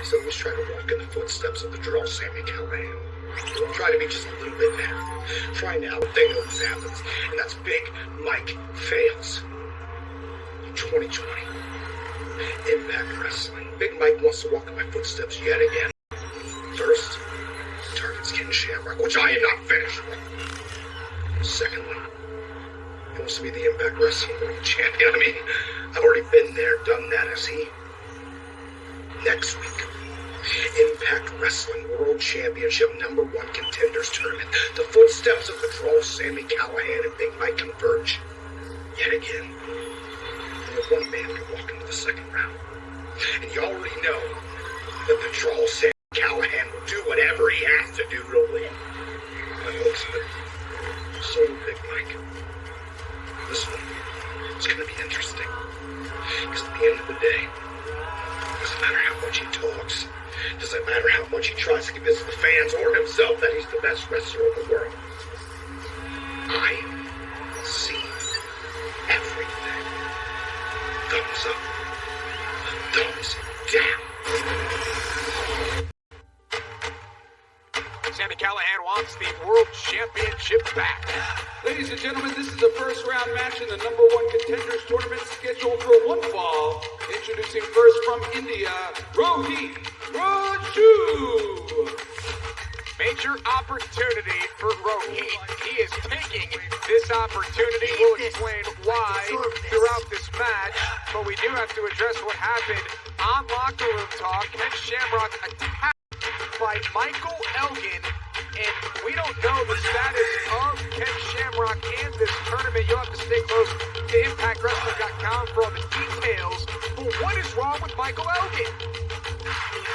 he's always tried to walk in the footsteps of the draw Sami Callihan. Try to be just a little bit better. Trying to outthink those athletes. And that's Big Mike fails. In 2020, Impact Wrestling. Big Mike wants to walk in my footsteps yet again. First, he targets Ken Shamrock, which I am not finished with. Secondly, he wants to be the Impact Wrestling World Champion. I mean, I've already been there, done that, has he? Next week, Impact Wrestling World Championship #1 Contenders Tournament. The footsteps of the Draw Sami Callihan and Big Mike converge. Yet again. Only one man can walk into the second round. And you already know that the Draw Sami Callihan will do whatever he has to do to win. I hope so. So will Big Mike. This one is going to be interesting. Because at the end of the day, it doesn't matter how much he talks. It doesn't matter how much he tries to convince the fans or himself that he's the best wrestler in the world. I see everything. Thumbs up. Thumbs down.
Sami Callihan wants the World Championship back.
Ladies and gentlemen, this is the first round match in the #1 Contenders Tournament scheduled for one fall. Introducing first from India, Rohit Raju.
Major opportunity for Rohit. He is taking this opportunity. We'll explain why throughout this match, but we do have to address what happened on Locker Room Talk. Ken Shamrock attacked by Michael Elgin, and we don't know the status of Ken Shamrock in this tournament. You'll have to stay close to ImpactWrestling.com for all the details. But what is wrong with Michael Elgin?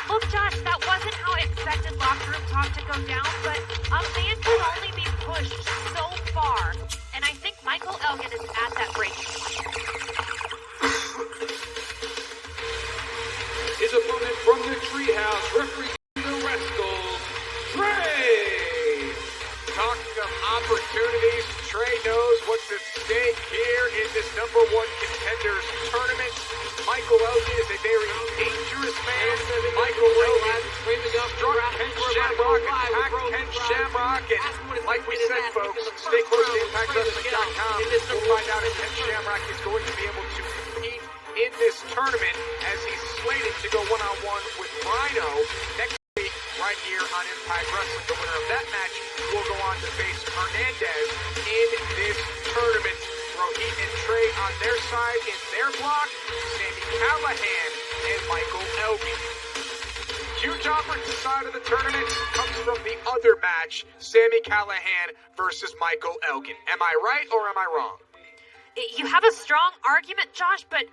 Look, Josh, that wasn't how I expected Locker Room Talk to go down, but a man can only be pushed so far, and I think Michael Elgin is at that breaking point.
His opponent from the Treehouse, refereeing the Rascals, Trey.
Talking of opportunities, Trey knows what's at stake here in this #1 Contenders Tournament. Michael Elgin is a very dangerous man. Michael Elgin struck Ken Shamrock, attacked Ken Shamrock, and like we said, folks, stay close to ImpactWrestling.com. We'll find out if Ken Shamrock is going to be able to compete in this tournament as he's slated to go one-on-one with Rhino next week right here on Impact Wrestling. The winner of that match will go on to face Hernandez in this tournament. Rohit and Trey on their side in their block, Sami Callihan and Michael Elgin. Huge opposite side of the tournament comes from the other match, Sami Callihan versus Michael Elgin. Am I right or am I wrong?
You have a strong argument, Josh, but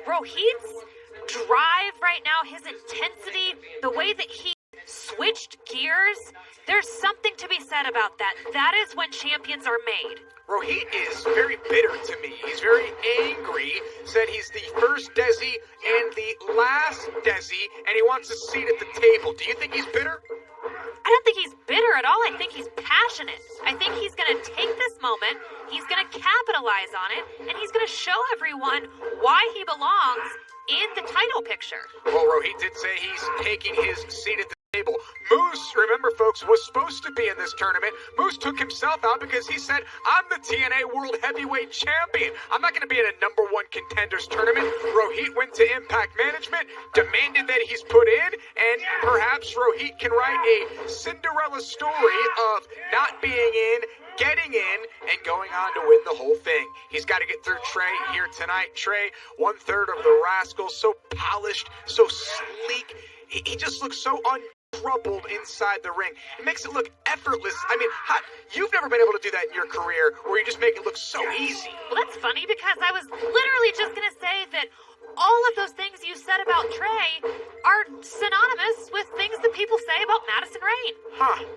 Rohit's drive right now, his intensity, the way that he switched gears, there's something to be said about that. That is when champions are made.
Rohit is very bitter to me. He's very angry, said he's the first Desi and the last Desi, and he wants a seat at the table. Do you think he's bitter?
I don't think he's bitter at all. I think he's passionate. I think he's going to take this moment, he's going to capitalize on it, and he's going to show everyone why he belongs in the title picture.
Well, Rohit did say he's taking his seat at the table. Moose, remember folks, was supposed to be in this tournament. Moose took himself out because he said, I'm the TNA World Heavyweight Champion. I'm not going to be in a #1 Contenders Tournament. Rohit went to Impact Management, demanded that he's put in, and perhaps Rohit can write a Cinderella story of not being in, getting in, and going on to win the whole thing. He's got to get through Trey here tonight. Trey, 1/3 of the Rascals, so polished, so sleek. He just looks so untroubled inside the ring. It makes it look effortless. I mean, you've never been able to do that in your career where you just make it look so easy.
Well, that's funny because I was literally just going to say that all of those things you said about Trey are synonymous with things that people say about Madison Rayne?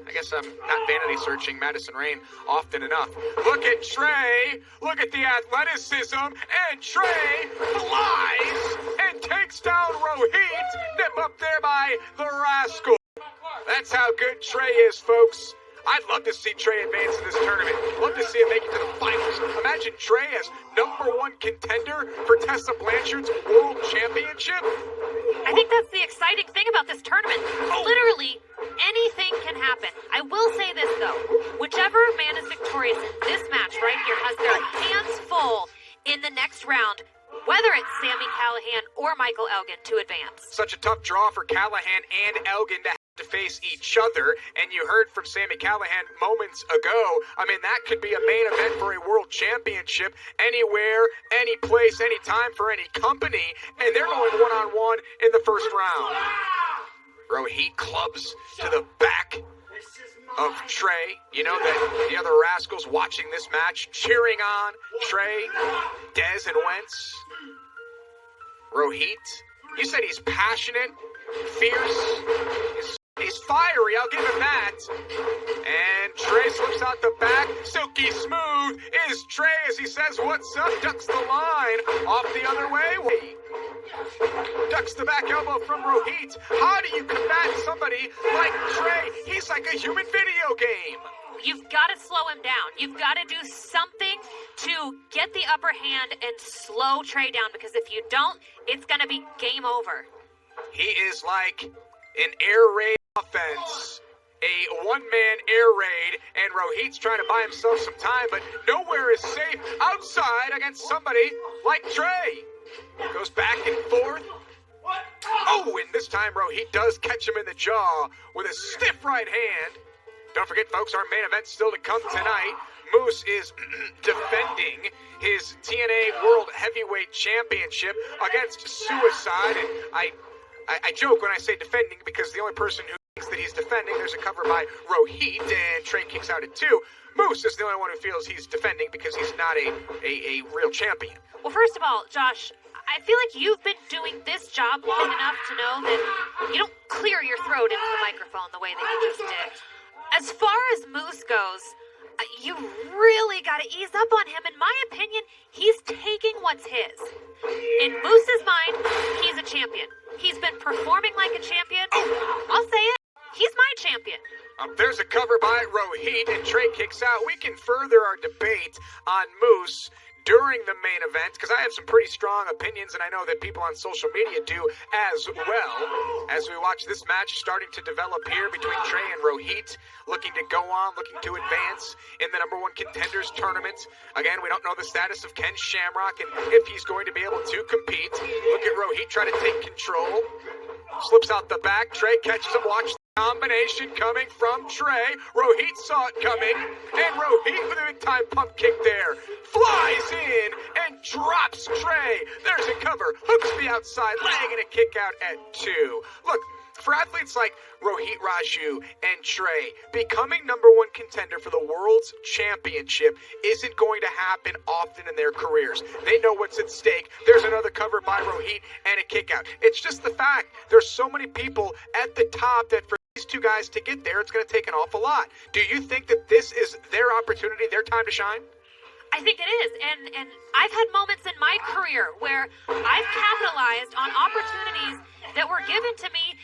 I guess I'm not vanity searching Madison Rayne often enough. Look at Trey. Look at the athleticism. And Trey flies and takes down Rohit. Nip up there by the Rascal. That's how good Trey is, folks. I'd love to see Trey advance in this tournament. Love to see him make it to the finals. Imagine Trey as #1 contender for Tessa Blanchard's World Championship.
I think that's the exciting thing about this tournament. Literally, anything can happen. I will say this, though. Whichever man is victorious in this match right here has their hands full in the next round, whether it's Sami Callihan or Michael Elgin to advance.
Such a tough draw for Callihan and Elgin to face each other, and you heard from Sami Callihan moments ago. I mean, that could be a main event for a world championship anywhere, any place, any time, for any company, and they're going one-on-one in the first round. Rohit clubs to the back of Trey. You know that the other Rascals watching this match, cheering on Trey, Dez, and Wentz. Rohit, you said he's passionate, fierce, he's fiery, I'll give him that. And Trey slips out the back. Silky smooth is Trey as he says, what's up? Ducks the line off the other way. Ducks the back elbow from Rohit. How do you combat somebody like Trey? He's like a human video game.
You've got to slow him down. You've got to do something to get the upper hand and slow Trey down, because if you don't, it's going to be game over.
He is like an air raid offense, a one-man air raid, and Rohit's trying to buy himself some time, but nowhere is safe outside against somebody like Trey. Goes back and forth. Oh, and this time Rohit does catch him in the jaw with a stiff right hand. Don't forget, folks, our main event's still to come tonight. Moose is defending his TNA World Heavyweight Championship against Suicide, and I joke when I say defending because the only person who thinks that he's defending, there's a cover by Rohit, and Trey kicks out at 2. Moose is the only one who feels he's defending because he's not a real champion.
Well, first of all, Josh, I feel like you've been doing this job long enough to know that you don't clear your throat into the microphone the way that you just did. As far as Moose goes, you really got to ease up on him. In my opinion, he's taking what's his. In Moose's mind, he's a champion. He's been performing like a champion. I'll say it. He's my champion.
There's a cover by Rohit, and Trey kicks out. We can further our debate on Moose during the main event, because I have some pretty strong opinions, and I know that people on social media do as well. As we watch this match starting to develop here between Trey and Rohit, looking to go on, looking to advance in the #1 contenders tournament. Again, we don't know the status of Ken Shamrock and if he's going to be able to compete. Look at Rohit try to take control. Slips out the back. Trey catches him. Watch the combination coming from Trey. Rohit saw it coming, and Rohit with a big-time pump kick there. Flies in and drops Trey. There's a cover. Hooks the outside leg and a kick out at 2. Look, for athletes like Rohit Raju and Trey, becoming #1 contender for the World's Championship isn't going to happen often in their careers. They know what's at stake. There's another cover by Rohit and a kick out. It's just the fact there's so many people at the top that for these two guys to get there, it's going to take an awful lot. Do you think that this is their opportunity, their time to shine?
I think it is, and I've had moments in my career where I've capitalized on opportunities that were given to me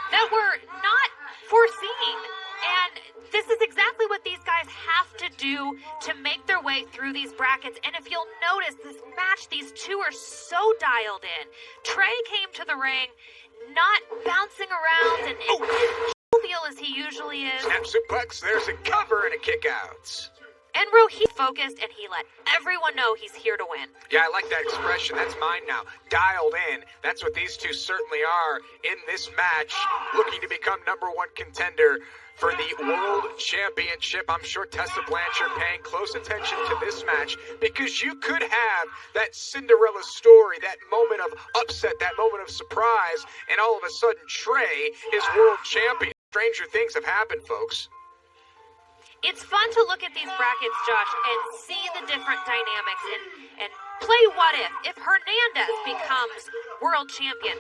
that were not foreseen. And this is exactly what these guys have to do to make their way through these brackets. And if you'll notice, this match, these two are so dialed in. Trey came to the ring not bouncing around and jovial as he usually is.
Snap suplex, there's a cover and a kick out.
And Rohit focused, and he let everyone know he's here to win.
Yeah, I like that expression. That's mine now. Dialed in. That's what these two certainly are in this match, looking to become #1 contender for the World Championship. I'm sure Tessa Blanchard paying close attention to this match, because you could have that Cinderella story, that moment of upset, that moment of surprise, and all of a sudden Trey is world champion. Stranger things have happened, folks.
It's fun to look at these brackets, Josh, and see the different dynamics and play what if. If Hernandez becomes world champion,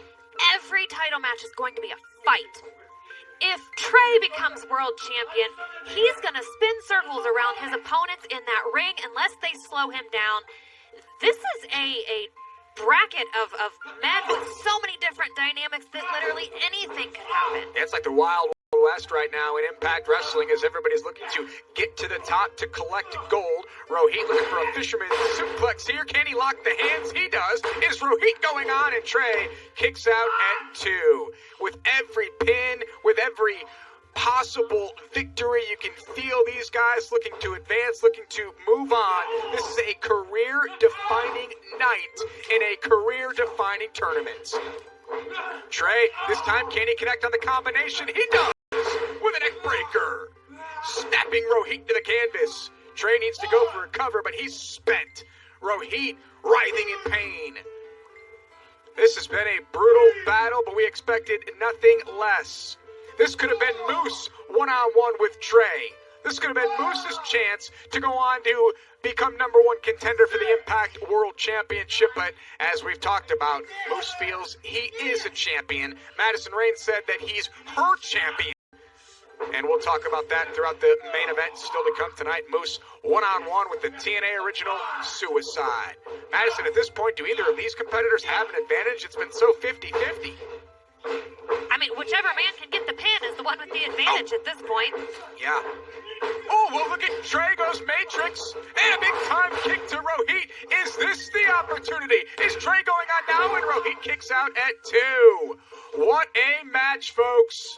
every title match is going to be a fight. if Trey becomes world champion, he's going to spin circles around his opponents in that ring unless they slow him down. This is a bracket of men with so many different dynamics that literally anything could happen.
It's like the Wild West right now in Impact Wrestling as everybody's looking to get to the top to collect gold. Rohit looking for a fisherman suplex here. Can he lock the hands? He does. Is Rohit going on? And Trey kicks out at 2. With every pin, with every possible victory, you can feel these guys looking to advance, looking to move on. This is a career-defining night in a career-defining tournament. Trey, this time, can he connect on the combination? He does! With a neck breaker. Snapping Rohit to the canvas. Trey needs to go for a cover, but he's spent. Rohit writhing in pain. This has been a brutal battle, but we expected nothing less. This could have been Moose one-on-one with Trey. This could have been Moose's chance to go on to become number 1 contender for the Impact World Championship, but as we've talked about, Moose feels he is a champion. Madison Rayne said that he's her champion. And we'll talk about that throughout the main event still to come tonight. Moose one-on-one with the TNA original Suicide. Madison, at this point, do either of these competitors have an advantage? It's been so 50-50.
I mean, whichever man can get the pin is the one with the advantage at this point.
Yeah. Oh, well, look at Trey goes Matrix. And a big-time kick to Rohit. Is this the opportunity? Is Trey going on now? And Rohit kicks out at 2. What a match, folks.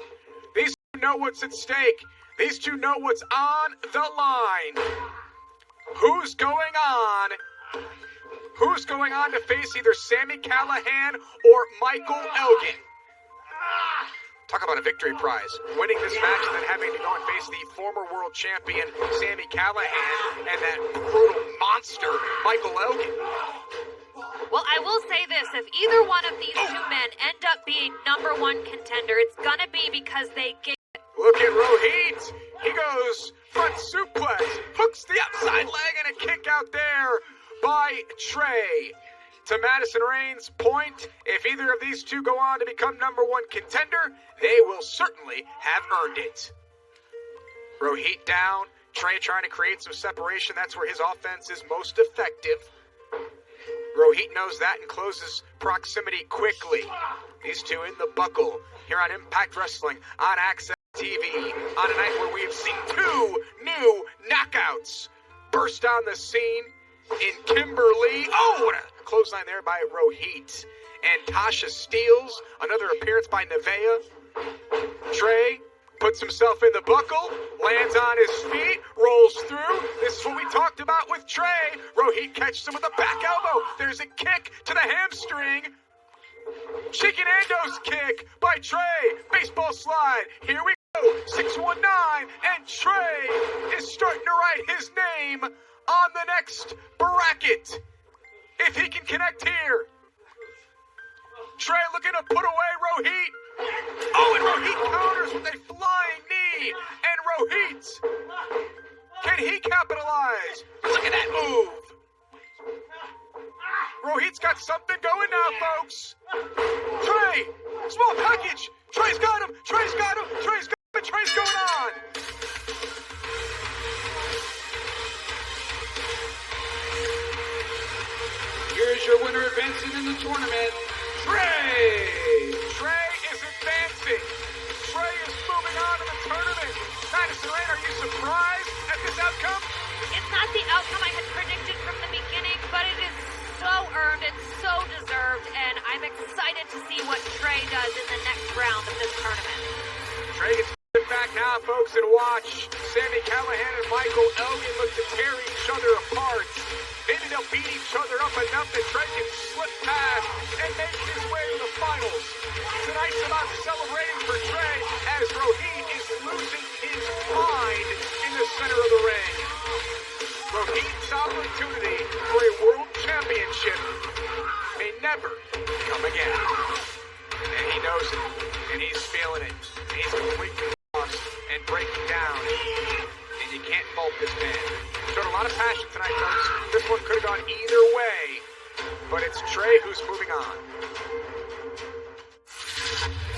These two know what's at stake. These two know what's on the line. Who's going on? Who's going on to face either Sami Callihan or Michael Elgin? Talk about a victory prize. Winning this match and then having to go and face the former world champion, Sami Callihan, and that brutal monster, Michael Elgin.
Well, I will say this. If either one of these two men end up being number 1 contender, it's going to be because they get...
Look at Rohit. He goes front suplex, hooks the outside leg, and a kick out there by Trey. To Madison Rayne's point, if either of these two go on to become number 1 contender, they will certainly have earned it. Rohit down, Trey trying to create some separation. That's where his offense is most effective. Rohit knows that and closes proximity quickly. These two in the buckle here on Impact Wrestling on Access TV on a night where we have seen 2 new knockouts burst on the scene in Kimberly. Oh, what a clothesline there by Rohit. And Tasha steals another appearance by Nevaeh. Trey puts himself in the buckle, lands on his feet, rolls through. This is what we talked about with Trey. Rohit catches him with a back elbow. There's a kick to the hamstring. Chicken Endo's kick by Trey. Baseball slide. Here we go. 619. And Trey is starting to write his name on the next bracket. If he can connect here. Trey looking to put away Rohit. Oh, and Rohit counters with a flying knee. And Rohit, can he capitalize? Look at that move. Rohit's got something going now, folks. Trey, small package. Trey's got him. Trey's got him. Trey's got him. Trey's going on.
Here's your winner advancing in the tournament,
Trey! Trey is advancing. Trey is moving on to the tournament. Madison Rayne, are you surprised at this outcome?
It's not the outcome I had predicted from the beginning, but it is so earned and so deserved, and I'm excited to see what Trey does in the next round of this tournament.
Trey gets back now, folks, and watch Sami Callihan and Michael Elgin look to tear each other apart. Maybe they'll beat each other up enough that Trey can slip past and make his way to the finals. Tonight's about celebrating for Trey as Rohit is losing his mind in the center of the ring. Rohit's opportunity for a world championship may never come again. And he knows it, and he's feeling it, and he's completely lost and breaking down. And you can't fault this man. Showed a lot of passion tonight, folks. This one could have gone either way, but it's Trey who's moving on.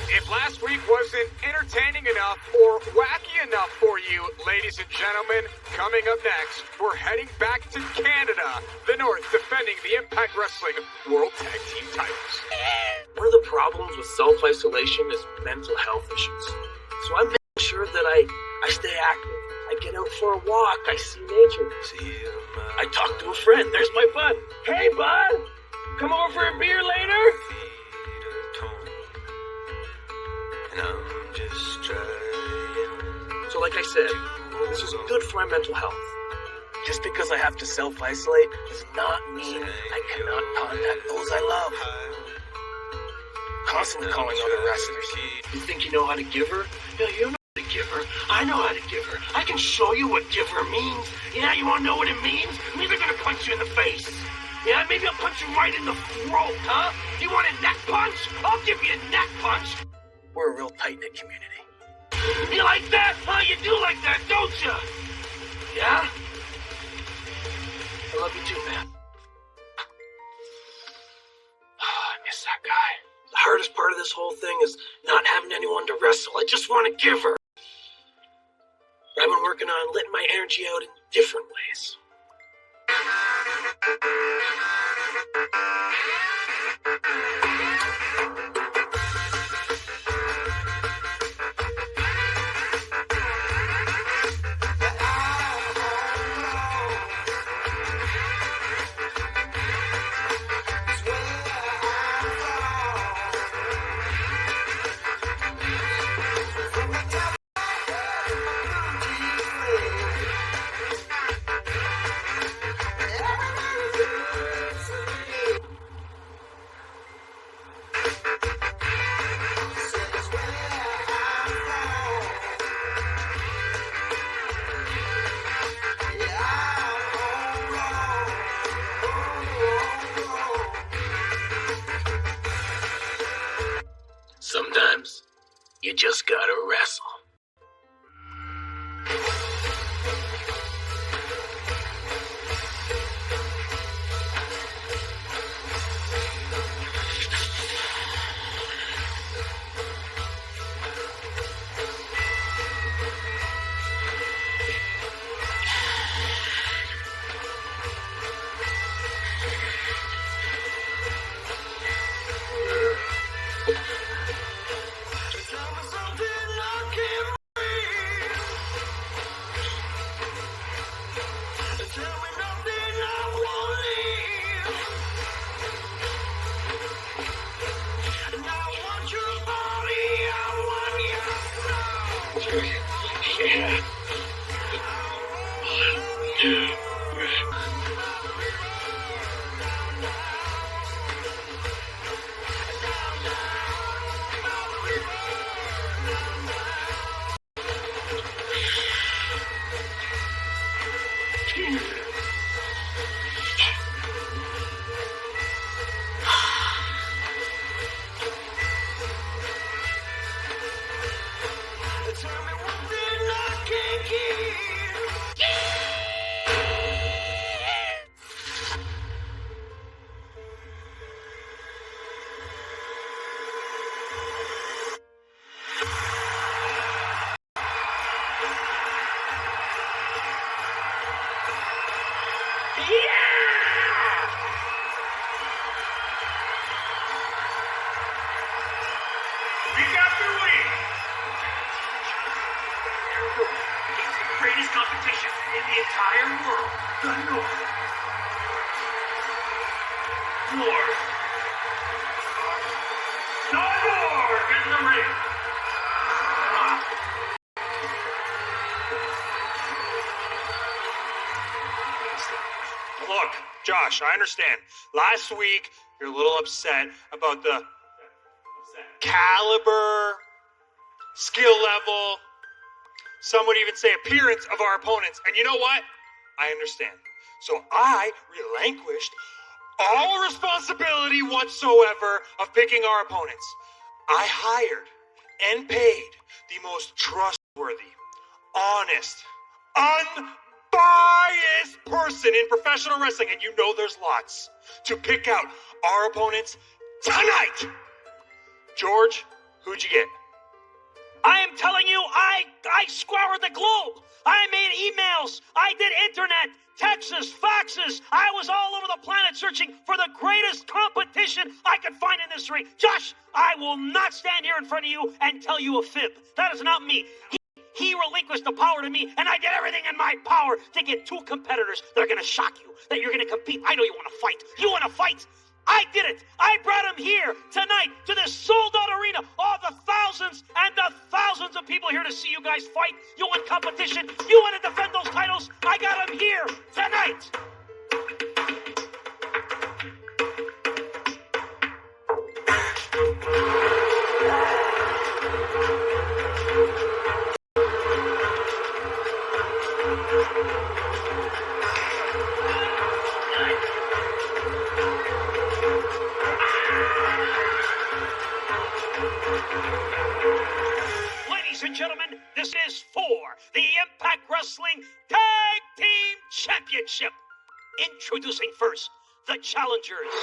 If last week wasn't entertaining enough or wacky enough for you, ladies and gentlemen. Coming up next, we're heading back to Canada, the North defending the Impact Wrestling World Tag Team titles.
One of the problems with self-isolation is mental health issues. So I'm making sure that I stay active. I get out for a walk. I see nature. I talk to a friend. There's my bud. Hey, bud! Come over for a beer later? So like I said, this is good for my mental health. Just because I have to self-isolate does not mean I cannot contact those I love. Constantly calling other wrestlers. You think you know how to give her? Yeah, you know how to give her. I know how to give her. I can show you what give her means. Yeah, you want to know what it means? Maybe I'm going to punch you in the face. Yeah, maybe I'll punch you right in the throat, huh? You want a neck punch? I'll give you a neck punch. We're a real tight-knit community. You like that? Huh? You do like that, don't you? Yeah? I love you too, man. I miss that guy. The hardest part of this whole thing is not having anyone to wrestle. I just want to give her. I've been working on letting my energy out in different ways. Sometimes you just gotta wrestle. Yeah. 1, 2,
greatest competition in the entire world, the North. North. Cyborg in the ring.
Look, Josh, I understand. Last week, you're a little upset about the caliber, skill level, some would even say appearance of our opponents. And you know what? I understand. So I relinquished all responsibility whatsoever of picking our opponents. I hired and paid the most trustworthy, honest, unbiased person in professional wrestling, and you know there's lots, to pick out our opponents tonight. George, who'd you get?
I am telling you, I scoured the globe. I made emails. I did internet, texts, faxes. I was all over the planet searching for the greatest competition I could find in this ring. Josh, I will not stand here in front of you and tell you a fib. That is not me. He relinquished the power to me, and I did everything in my power to get two competitors that are going to shock you, that you're going to compete. I know you want to fight. You want to fight? I did it. I brought him here tonight to this sold-out arena. All the thousands and the thousands of people here to see you guys fight. You want competition. You want to defend those titles. I got him here tonight. Ladies and gentlemen, this is for the Impact Wrestling Tag Team Championship. Introducing first the challengers,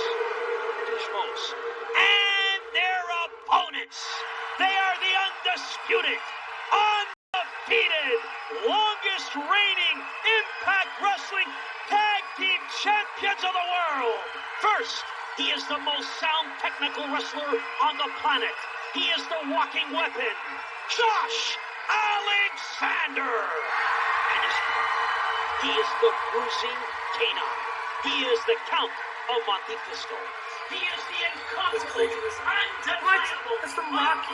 and their opponents. They are the undisputed, undefeated, longest reigning Impact Wrestling Tag Team Champions of the world. First, he is the most sound technical wrestler on the planet. He is the walking weapon, Josh Alexander. And his partner, he is the bruising canine. He is the Count of Monte Cristo. He is the incomparable, undeniable, unquestionable.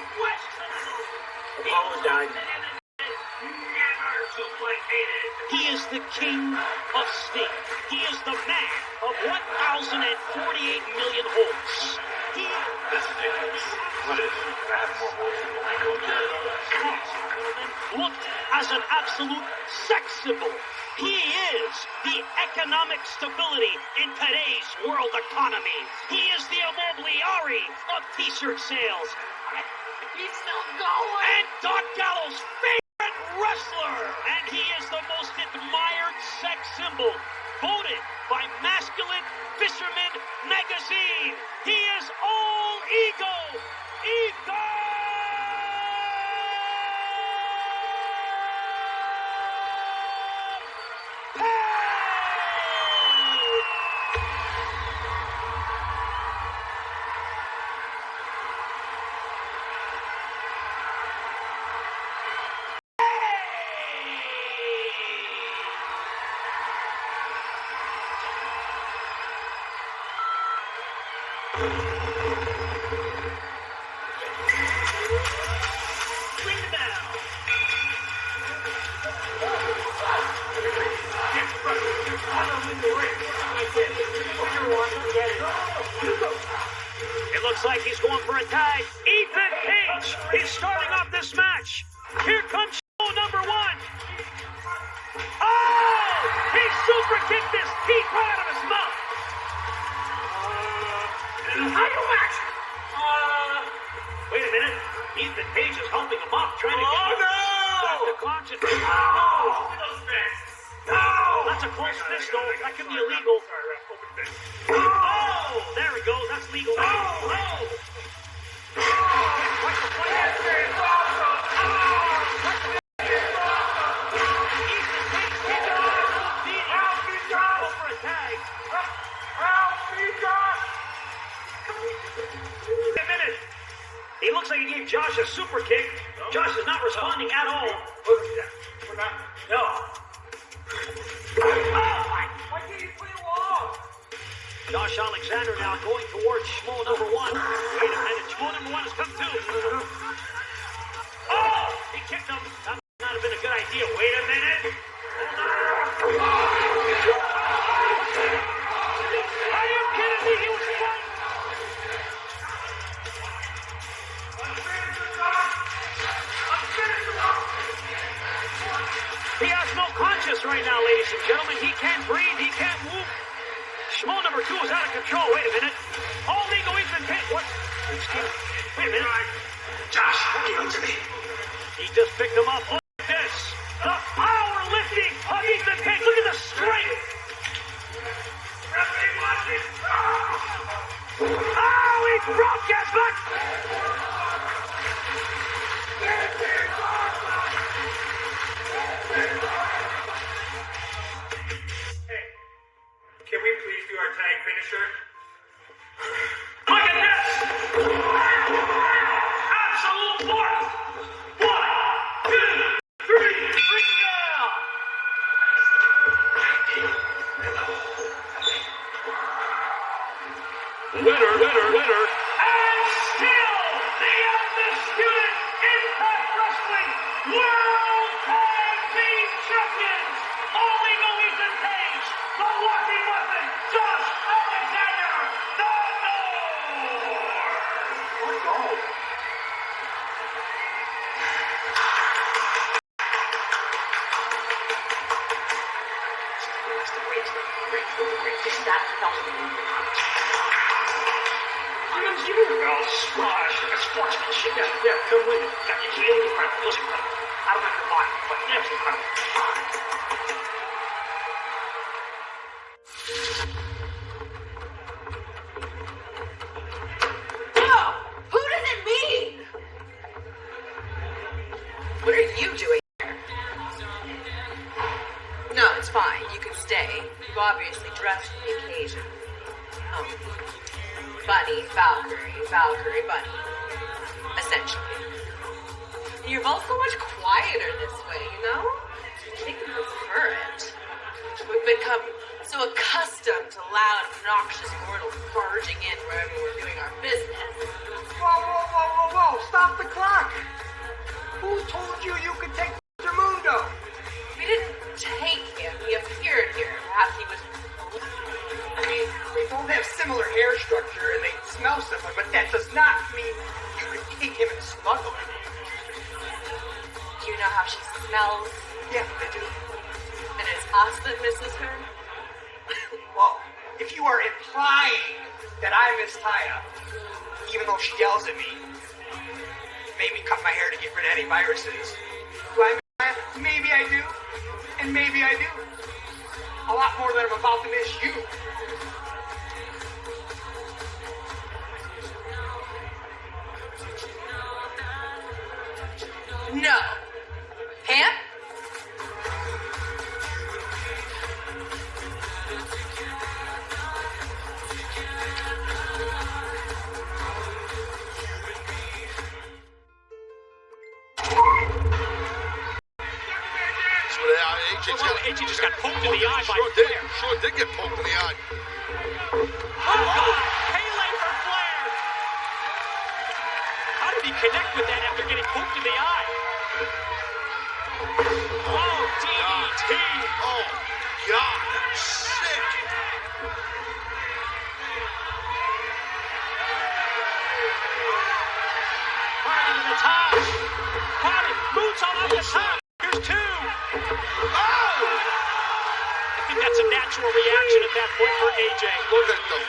Apollo died.
Never duplicated. He is the king of steam. He is the man of 1,048 million homes. He is looked as an absolute sex symbol. He is the economic stability in today's world economy. He is the Immobiliari of t-shirt sales. He's still going. And Doc Gallows' favorite wrestler. And he is the most admired sex symbol, voted by Masculine Fisherman Magazine. He is all ego. Ego! It looks like he's going for a tag. Ethan Page is starting off this match. Here comes show number one. Oh! He super kicked his teeth right out of his mouth. How you match? Wait a minute. Ethan Page is helping him up, trying to get back to consciousness. No! That's a close fist, though. That could be illegal. Oh! There we go. That's legal. Oh! He looks like he gave Josh a super kick. Josh is not responding at all. No. Why can't you play along? Josh Alexander now going towards Schmo number one. Wait a minute. Schmo number one has come too. Oh! He kicked him. That might not have been a good idea. Wait a minute. Are you kidding me? He was fine. He has no conscience right now, ladies and gentlemen. He can't breathe. He can't move. Schmo number two is out of control. Wait a minute. All legal Ethan Page. What? Wait a minute. Josh, give him to me. He just picked him up. Look at this. The power lifting of Ethan Page. Look at the strength. Oh, he broke his back.
World Tag Team Champions, all Egoism Page, the walking weapon, Josh Alexander, the North.
What dog?
Sportsmanship. Yeah, come with it. It's incredible. Listen, I don't have to buy it, but it's incredible.
No! Who does it mean?
What are you doing here? No, it's fine. You can stay. You've obviously dressed for the occasion. Bunny, Valkyrie, Bunny. Essentially. You're both so much quieter this way, you know? I think we prefer it. We've become so accustomed to loud, obnoxious mortals barging in wherever we're doing our business.
Whoa, stop the clock! Who told you you could take Mr. Mundo?
We didn't take him, he appeared here. Perhaps he was...
I mean, they both have similar hair structure and they smell similar, but that does not mean you could take him and smuggle him.
Do you know how she smells?
Yeah, I do.
And it's us that misses her?
Well, if you are implying that I miss Taya, even though she yells at me, made me cut my hair to get rid of any viruses, do I miss Taya? Maybe I do, and maybe I do. A lot more than I'm about to miss you.
No. Pam?
AJ just got poked in the eye by
Flair. Sure did get poked in the eye.
Oh, God! Pele for Flair! How did he connect with that after getting poked in the eye? Oh, DDT!
Oh, God, sick!
Hardy to the top! Hardy, moonsault off the top! Here's two! Oh! I think that's a natural reaction at that point for AJ.
Look at the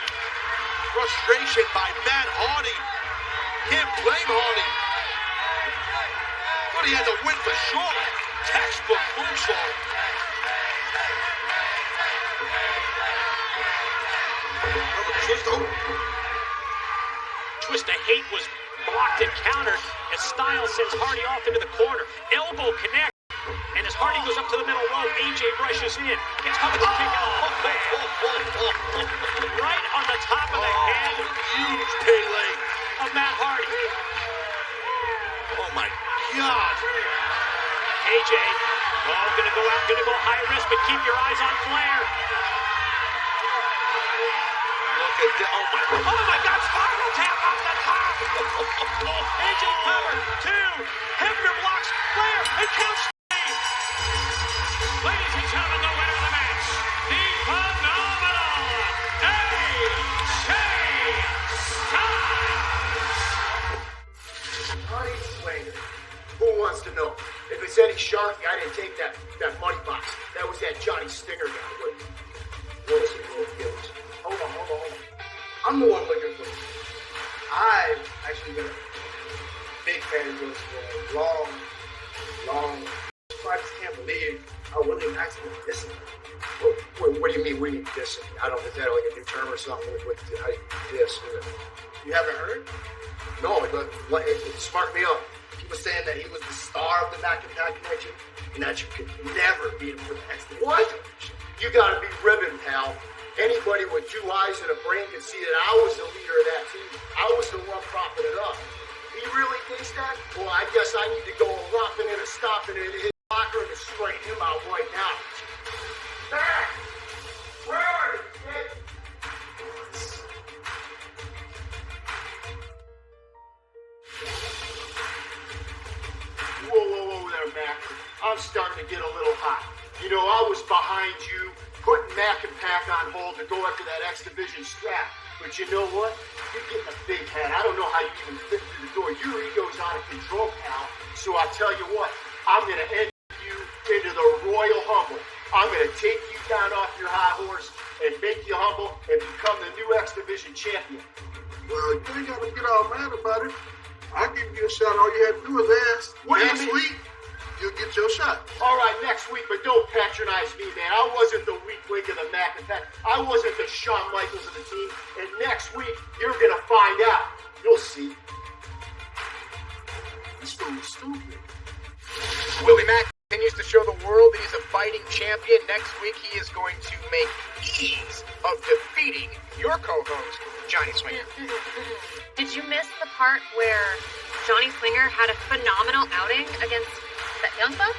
frustration by Matt Hardy. Can't blame Hardy. Thought he had to win for sure. Textbook moonsault.
Twist of hate was blocked and countered as Styles sends Hardy off into the corner. Elbow connect. And as Hardy goes up to the middle row, AJ rushes in. Gets caught with a kick out. Right on the top of the head.
Huge Pele
of Matt Hardy.
Oh my God.
AJ, gonna go out, gonna go high risk, but keep your eyes on Flair.
Look at that.
Oh my God, spiral tap off the top. AJ cover, two. Hebner blocks Flair and counts. Ladies and gentlemen, the winner of the match, the phenomenal AJ Styles.
Honey Slater. Who wants to know? If it's Eddie Sharkey, I didn't take that money box. That was that Johnny Stinger guy. What was it? Hold on. I'm the one looking for it. I've actually been a big fan of this for a long. I just can't believe how William actually dissed him. What do you mean we diss him? I don't know, is that like a new term or something? How you diss? You haven't heard? No, but it sparked me up. He was saying that he was the star of the Back and Back connection and that you could never beat him for the X. What? You gotta be ribbon, pal. Anybody with two eyes and a brain can see that I was the leader of that team. I was the one propping it up. He really thinks that? Well, I guess I need to go romping it and stopping it in his locker and straighten him out right now. Back! Where are you, kid? Whoa there, Mac. I'm starting to get a little hot. You know, I was behind you, putting Mac and Pack on hold to go after that X Division strap. But you know what? You're getting a big head. I don't know how you even fit through the door. Your ego's out of control, pal. So I tell you what, I'm going to end you into the Royal Humble. I'm going to take you down off your high horse and make you humble and become the new X Division champion.
Well, you ain't got to get all mad about it. I'll give you a shot. All you have to do is ask. Next week, you'll get your shot.
All right, next week, but don't patronize me, man. I wasn't the weak link of the Mac Attack. I wasn't the Shawn Michaels of the team. And next week, you're going to find out. You'll see.
This fool's stupid.
Willie Mack continues to show the world he's a fighting champion. Next week, he is going to make ease of defeating your co-host, Johnny Swinger.
Did you miss the part where Johnny Swinger had a phenomenal outing against that young buck?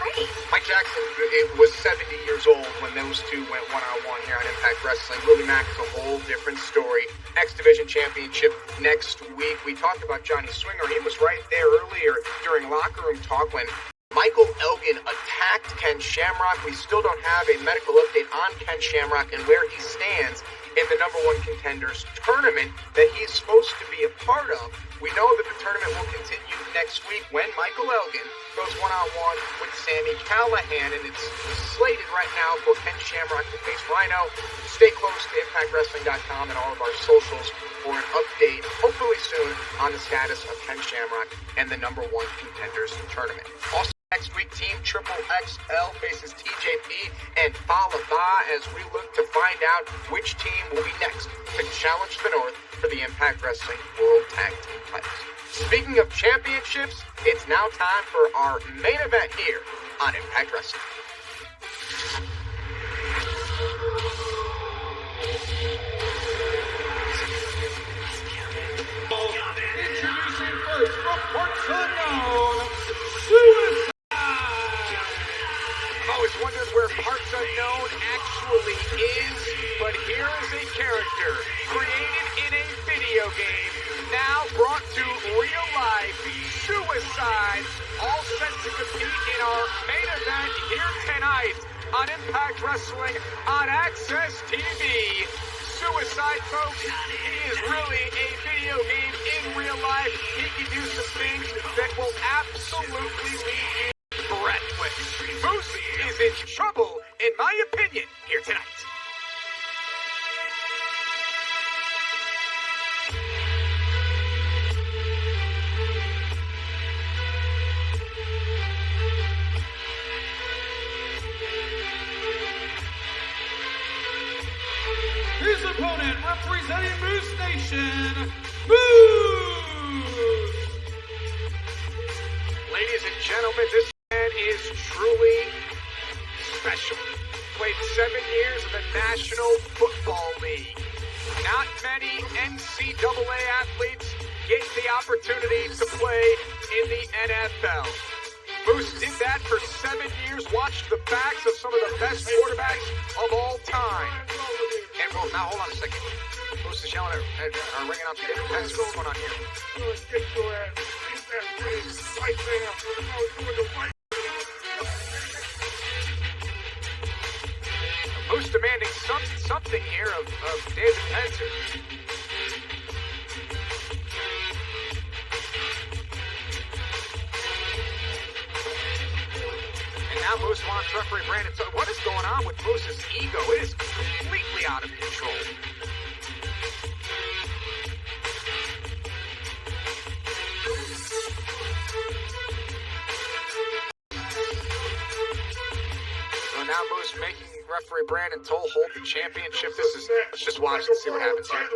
Great.
Mike Jackson was 70 years old when those two went one-on-one here on Impact Wrestling. Willie Mack is a whole different story. X Division Championship next week. We talked about Johnny Swinger. He was right there earlier during locker room talk when Michael Elgin attacked Ken Shamrock. We still don't have a medical update on Ken Shamrock and where he stands in the number one contenders tournament that he's supposed to be a part of. We know that the tournament will continue next week when Michael Elgin goes one-on-one with Sami Callihan, and it's slated right now for Ken Shamrock to face Rhino. Stay close to ImpactWrestling.com and all of our socials for an update, hopefully soon, on the status of Ken Shamrock and the number one contenders tournament. Also, next week, Team Triple XL faces TJP and Falaba as we look to find out which team will be next to challenge the North for the Impact Wrestling World Tag Team titles. Speaking of championships, it's now time for our main event here on Impact Wrestling.
Introducing first from parts unknown, Suicide!
I've always wondered where Parts Unknown actually is, but here is a character created in a video game, now brought to real life. Suicide, all set to compete in our main event here tonight on Impact Wrestling on Access TV. Suicide, folks, he is really a video game in real life. He can do some things that will absolutely leave you breathless. Moose is in trouble, in my opinion, here tonight.
His opponent, representing Moose Nation, Moose!
Ladies and gentlemen, this man is truly special. Played 7 years in the National Football League. Not many NCAA athletes get the opportunity to play in the NFL. Moose did that for 7 years, watched the backs of some of the best quarterbacks of all time. And well, now hold on a second. Moose is yelling at our ring announcer, David Pence. What's going on here?
Get your ass. Get that face right there. I was doing the right.
Moose demanding something here of David Pence. And now Moose wants referee Brandon. So what is going on with Moose's ego? It is completely out of control. So now Moose making referee Brandon Toll hold the championship. Let's just watch and see what happens here.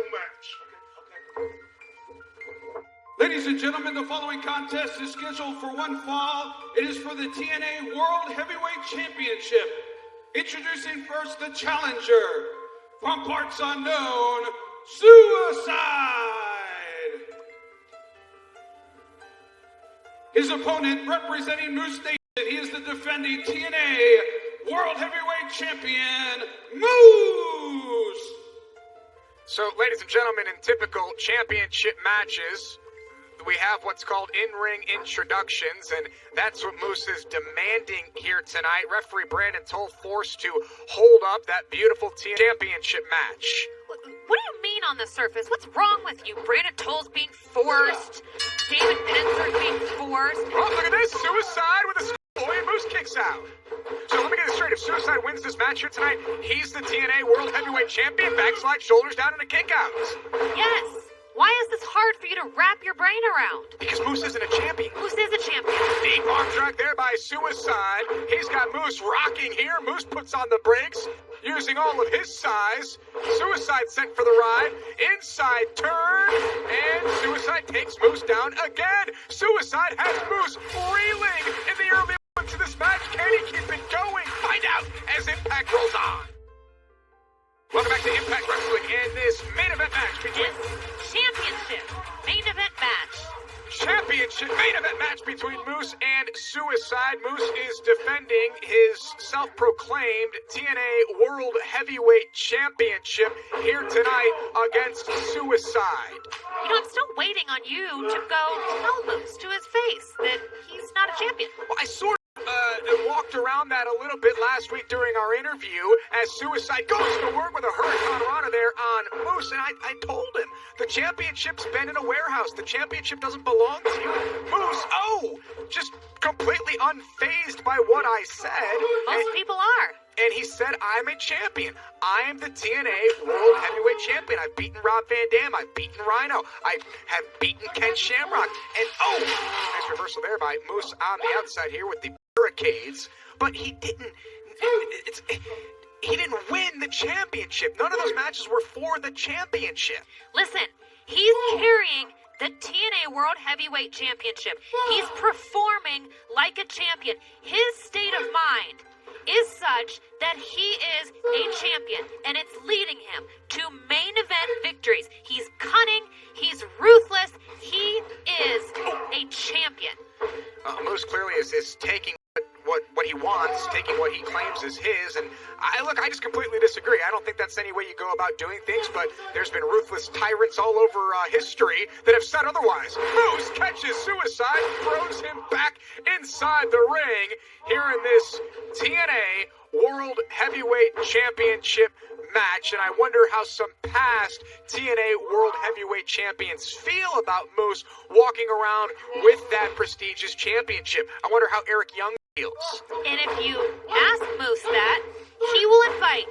Ladies and gentlemen, the following contest is scheduled for one fall. It is for the TNA World Heavyweight Championship. Introducing first the challenger, from parts unknown, Suicide! His opponent, representing Moose Nation, he is the defending TNA World Heavyweight Champion, Moose!
So, ladies and gentlemen, in typical championship matches,
we have what's called in-ring introductions, and that's what Moose is demanding here tonight. Referee Brandon Toll forced to hold up that beautiful championship match.
What do you mean on the surface? What's wrong with you? Brandon Toll's being forced. David Pencer's being forced.
Oh, look at this. Suicide with a schoolboy and Moose kicks out. So let me get this straight. If Suicide wins this match here tonight, he's the TNA World Heavyweight Champion. Backslide, shoulders down, and a kick out.
Yes. Why is this hard for you to wrap your brain around?
Because Moose isn't a champion.
Moose is a champion.
Deep arm drag there by Suicide. He's got Moose rocking here. Moose puts on the brakes, using all of his size. Suicide sent for the ride. Inside turn. And Suicide takes Moose down again. Suicide has Moose reeling in the early moments of this match. Can he keep it going? Find out as Impact rolls on. Welcome back to Impact Wrestling and this main event match between...
Championship main event match.
Championship main event match between Moose and Suicide. Moose is defending his self-proclaimed TNA World Heavyweight Championship here tonight against Suicide.
You know, I'm still waiting on you to go tell Moose to his face that he's not a champion.
Well, I sort of walked around that a little bit last week during our interview as Suicide goes to work with a Hurricane Rana there on Moose, and I told him the championship's been in a warehouse. The championship doesn't belong to you. Moose, just completely unfazed by what I said.
Most people are.
And he said, I'm a champion. I am the TNA World Heavyweight Champion. I've beaten Rob Van Dam. I've beaten Rhino. I have beaten Ken Shamrock. And, nice reversal there by Moose on the outside here with the barricades. But he didn't win the championship. None of those matches were for the championship.
Listen, he's carrying the TNA World Heavyweight Championship. He's performing like a champion. His state of mind is such that he is a champion, and it's leading him to main event victories. He's cunning, he's ruthless, he is a champion.
Moose clearly is taking what he wants, taking what he claims is his, and I just completely disagree. I don't think that's any way you go about doing things, but there's been ruthless tyrants all over history that have said otherwise. Moose catches Suicide, throws him back inside the ring here in this TNA World Heavyweight Championship match, and I wonder how some past TNA World Heavyweight Champions feel about Moose walking around with that prestigious championship. I wonder how Eric Young feels.
And if you ask Moose that, he will invite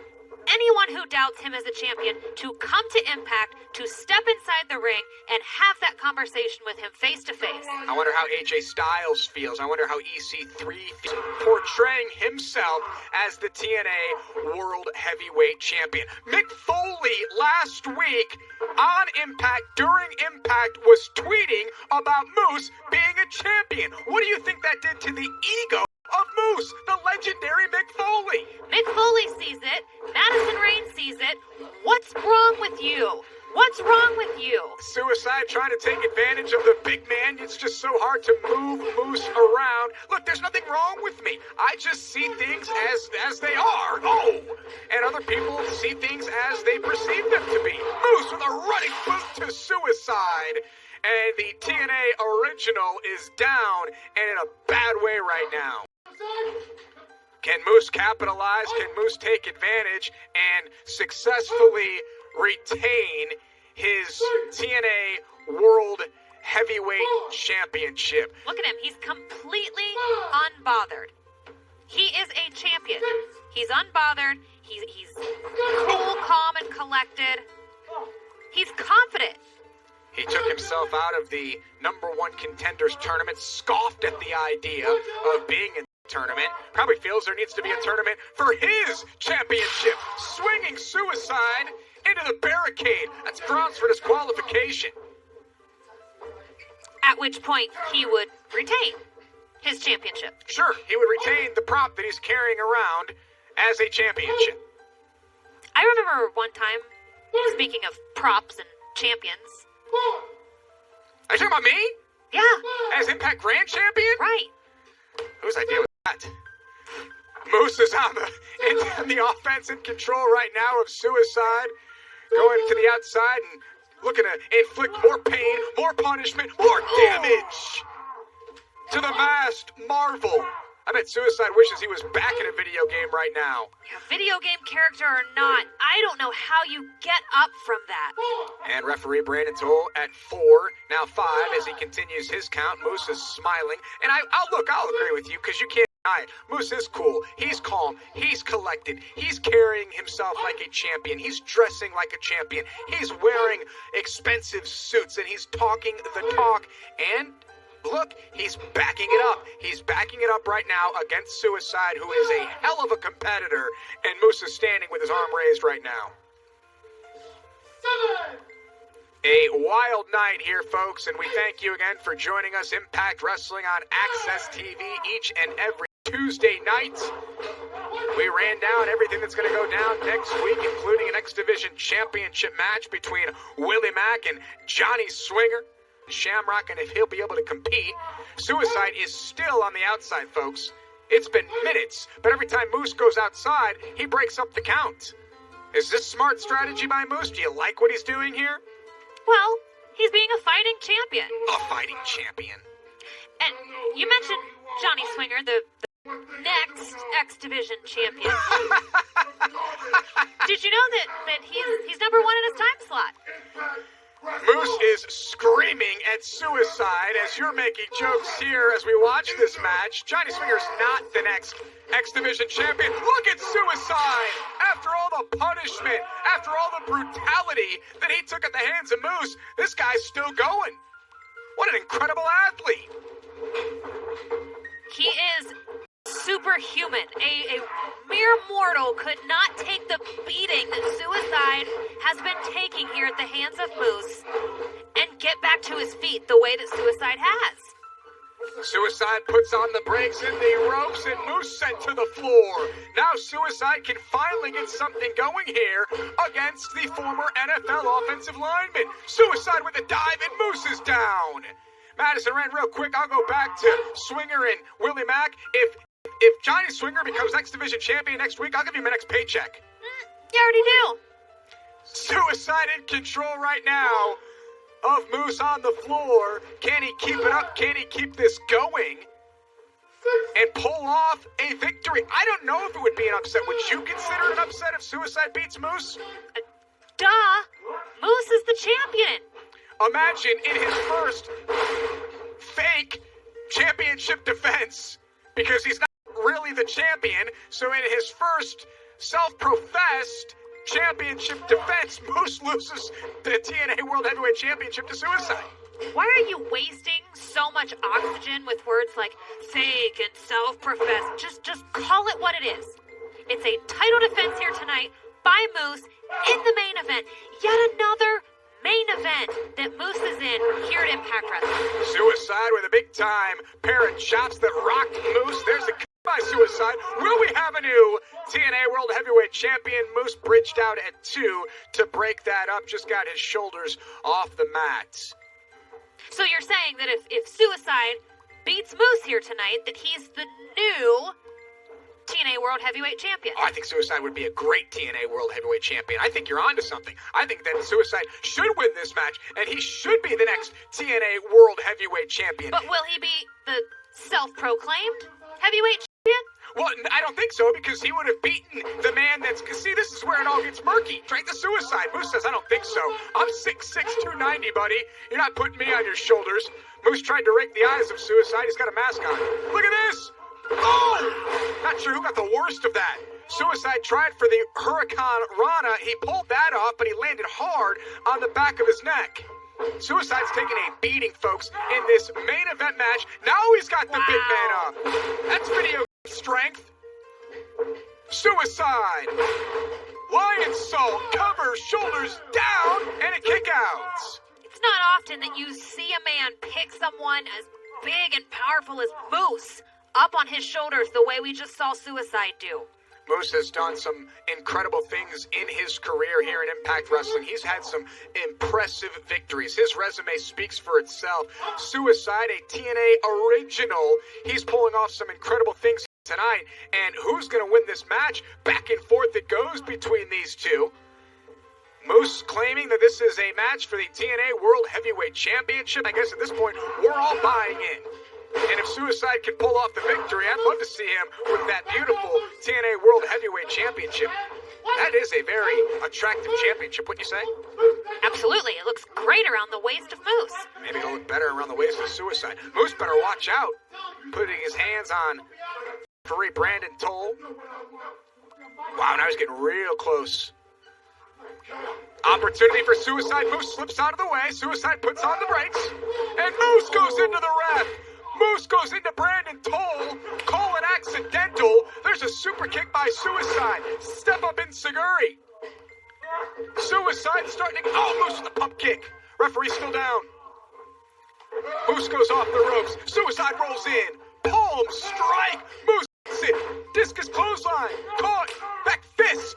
anyone who doubts him as a champion to come to Impact, to step inside the ring, and have that conversation with him face to face.
I wonder how AJ Styles feels. I wonder how EC3 feels portraying himself as the TNA World Heavyweight Champion. Mick Foley last week on Impact, during Impact, was tweeting about Moose being a champion. What do you think that did to the ego of Moose, the legendary Mick Foley?
Mick Foley sees it. Madison Rayne sees it. What's wrong with you? What's wrong with you?
Suicide trying to take advantage of the big man. It's just so hard to move Moose around. Look, there's nothing wrong with me. I just see things as they are. And other people see things as they perceive them to be. Moose with a running boot to Suicide. And the TNA original is down and in a bad way right now. Can Moose capitalize? Can Moose take advantage and successfully retain his TNA World Heavyweight Championship?
Look at him. He's completely unbothered. He is a champion. He's unbothered. He's cool, calm, and collected. He's confident.
He took himself out of the #1 contenders tournament, scoffed at the idea of being in the tournament. Probably feels there needs to be a tournament for his championship. Swinging Suicide into the barricade. That's grounds for disqualification.
At which point he would retain his championship.
Sure, he would retain the prop that he's carrying around as a championship.
I remember one time, speaking of props and champions.
Are you talking about me?
Yeah.
As Impact Grand Champion?
Right.
Whose idea was that? Moose is on the offense in control right now of Suicide. Going to the outside and looking to inflict more pain, more punishment, more damage to the masked Marvel. I bet Suicide wishes he was back in a video game right now.
Yeah, video game character or not, I don't know how you get up from that.
And referee Brandon Toll at 4, now 5 as he continues his count. Moose is smiling. And I'll agree with you because you can't deny it. Moose is cool. He's calm. He's collected. He's carrying himself like a champion. He's dressing like a champion. He's wearing expensive suits and he's talking the talk. And look, he's backing it up. He's backing it up right now against Suicide, who is a hell of a competitor. And Moose is standing with his arm raised right now. A wild night here, folks, and we thank you again for joining us. Impact Wrestling on Access TV each and every Tuesday night. We ran down everything that's going to go down next week, including an X Division Championship match between Willie Mack and Johnny Swinger. Shamrock, and if he'll be able to compete. Suicide is still on the outside, folks. It's been minutes, but every time Moose goes outside, he breaks up the count. Is this smart strategy by Moose? Do you like what he's doing here?
Well, he's being a fighting champion.
A fighting champion.
And you mentioned Johnny Swinger, the next X Division champion. Did you know that he's number 1 in his time slot?
Moose is screaming at Suicide as you're making jokes here as we watch this match. Johnny Swinger's not the next X Division champion. Look at Suicide! After all the punishment, after all the brutality that he took at the hands of Moose, this guy's still going. What an incredible athlete!
He is superhuman. A mere mortal could not take the beating that Suicide has been taking here at the hands of Moose and get back to his feet the way that Suicide has.
Suicide puts on the brakes in the ropes and Moose sent to the floor. Now Suicide can finally get something going here against the former NFL offensive lineman. Suicide with a dive and Moose is down. Madison ran real quick. I'll go back to Swinger and Willie Mack. If Johnny Swinger becomes X Division champion next week, I'll give you my next paycheck.
You already do.
Suicide in control right now of Moose on the floor. Can he keep it up? Can he keep this going and pull off a victory? I don't know if it would be an upset. Would you consider it an upset if Suicide beats Moose?
Duh. Moose is the champion.
Imagine in his first fake championship defense, because he's not really the champion, so in his first self-professed championship defense, Moose loses the TNA World Heavyweight Championship to Suicide.
Why are you wasting so much oxygen with words like fake and self-professed? Just call it what it is. It's a title defense here tonight by Moose in the main event. Yet another main event that Moose is in here at Impact Wrestling.
Suicide with a big-time pair of chops that rocked Moose. There's a cut by Suicide. Will we have a new TNA World Heavyweight Champion? Moose bridged out at 2 to break that up. Just got his shoulders off the mat.
So you're saying that if Suicide beats Moose here tonight, that he's the new TNA World Heavyweight Champion?
Oh, I think Suicide would be a great TNA World Heavyweight Champion. I think you're onto something. I think that Suicide should win this match, and he should be the next TNA World Heavyweight Champion.
But will he be the self-proclaimed heavyweight champion?
Well, I don't think so, because he would have beaten the man that's... See, this is where it all gets murky. Right, the Suicide. Moose says, I don't think so. I'm 6'6", 290, buddy. You're not putting me on your shoulders. Moose tried to rake the eyes of Suicide. He's got a mask on. Look at this! Oh! Not sure who got the worst of that. Suicide tried for the Hurricane Rana. He pulled that off, but he landed hard on the back of his neck. Suicide's taking a beating, folks, in this main event match. Now he's got the big man up. That's video strength. Suicide. Lion salt, cover, shoulders down, and a kick out.
It's not often that you see a man pick someone as big and powerful as Moose up on his shoulders the way we just saw Suicide do.
Moose has done some incredible things in his career here in Impact Wrestling. He's had some impressive victories. His resume speaks for itself. Suicide, a TNA original. He's pulling off some incredible things tonight. And who's going to win this match? Back and forth it goes between these two. Moose claiming that this is a match for the TNA World Heavyweight Championship. I guess at this point, we're all buying in. And if Suicide can pull off the victory, I'd love to see him with that beautiful TNA World Heavyweight Championship. That is a very attractive championship, wouldn't you say?
Absolutely. It looks great around the waist of Moose.
Maybe it'll look better around the waist of Suicide. Moose better watch out. Putting his hands on referee Brandon Toll. Wow, now he's getting real close. Opportunity for Suicide. Moose slips out of the way. Suicide puts on the brakes. And Moose goes into the ref. Moose goes into Brandon Toll. Call it accidental. There's a super kick by Suicide. Step up in Seguri. Suicide starting to... Oh, Moose with a pump kick. Referee still down. Moose goes off the ropes. Suicide rolls in. Palm strike. Moose hits it. Discus clothesline. Caught. Back fist.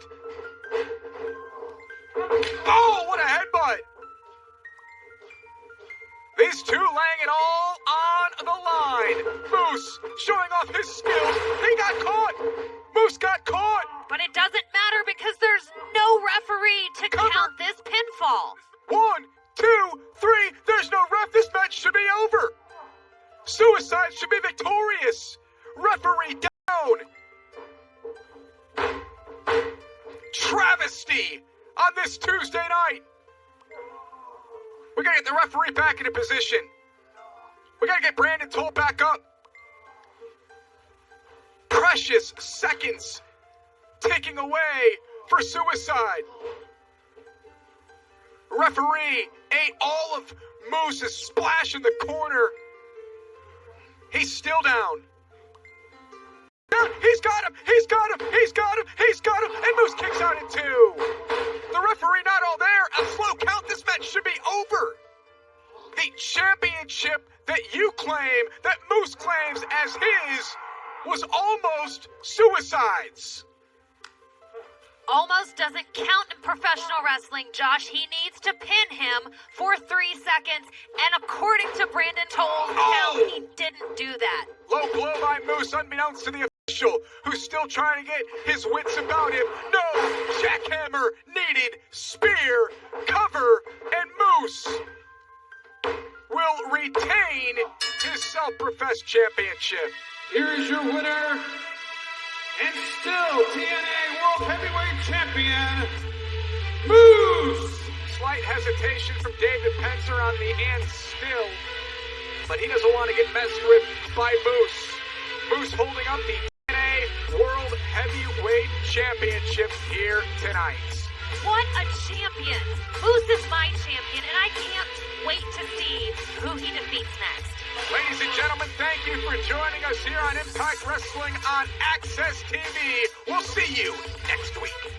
Oh, what a headbutt. These two laying it all on the line. Moose showing off his skills. He got caught. Moose got caught.
But it doesn't matter because there's no referee to count this pinfall.
1, 2, 3. There's no ref. This match should be over. Suicide should be victorious. Referee down. Travesty on this Tuesday night. We gotta get the referee back into position. We gotta get Brandon Toll back up. Precious seconds ticking away for Suicide. Referee ate all of Moose's splash in the corner. He's still down. He's got him! He's got him! He's got him! He's got him! And Moose kicks out at 2. The referee not all there. A slow count. This match should be over. The championship that you claim, that Moose claims as his, was almost Suicide's.
Almost doesn't count in professional wrestling, Josh. He needs to pin him for 3 seconds, and according to Brandon Toll's count, he didn't do that.
Low blow by Moose, unbeknownst to the official, who's still trying to get his wits about him. No, jackhammer needed, spear, cover, and Moose will retain his self-professed championship.
Here is your winner, and still TNA World Heavyweight Champion, Moose!
Slight hesitation from David Penzer on the and still, but he doesn't want to get messed with by Moose. Moose holding up the TNA World Heavyweight Championship here tonight.
What a champion! Moose is my champion, and I can't wait to see who he defeats next.
Ladies and gentlemen, thank you for joining us here on Impact Wrestling on Access TV. We'll see you next week.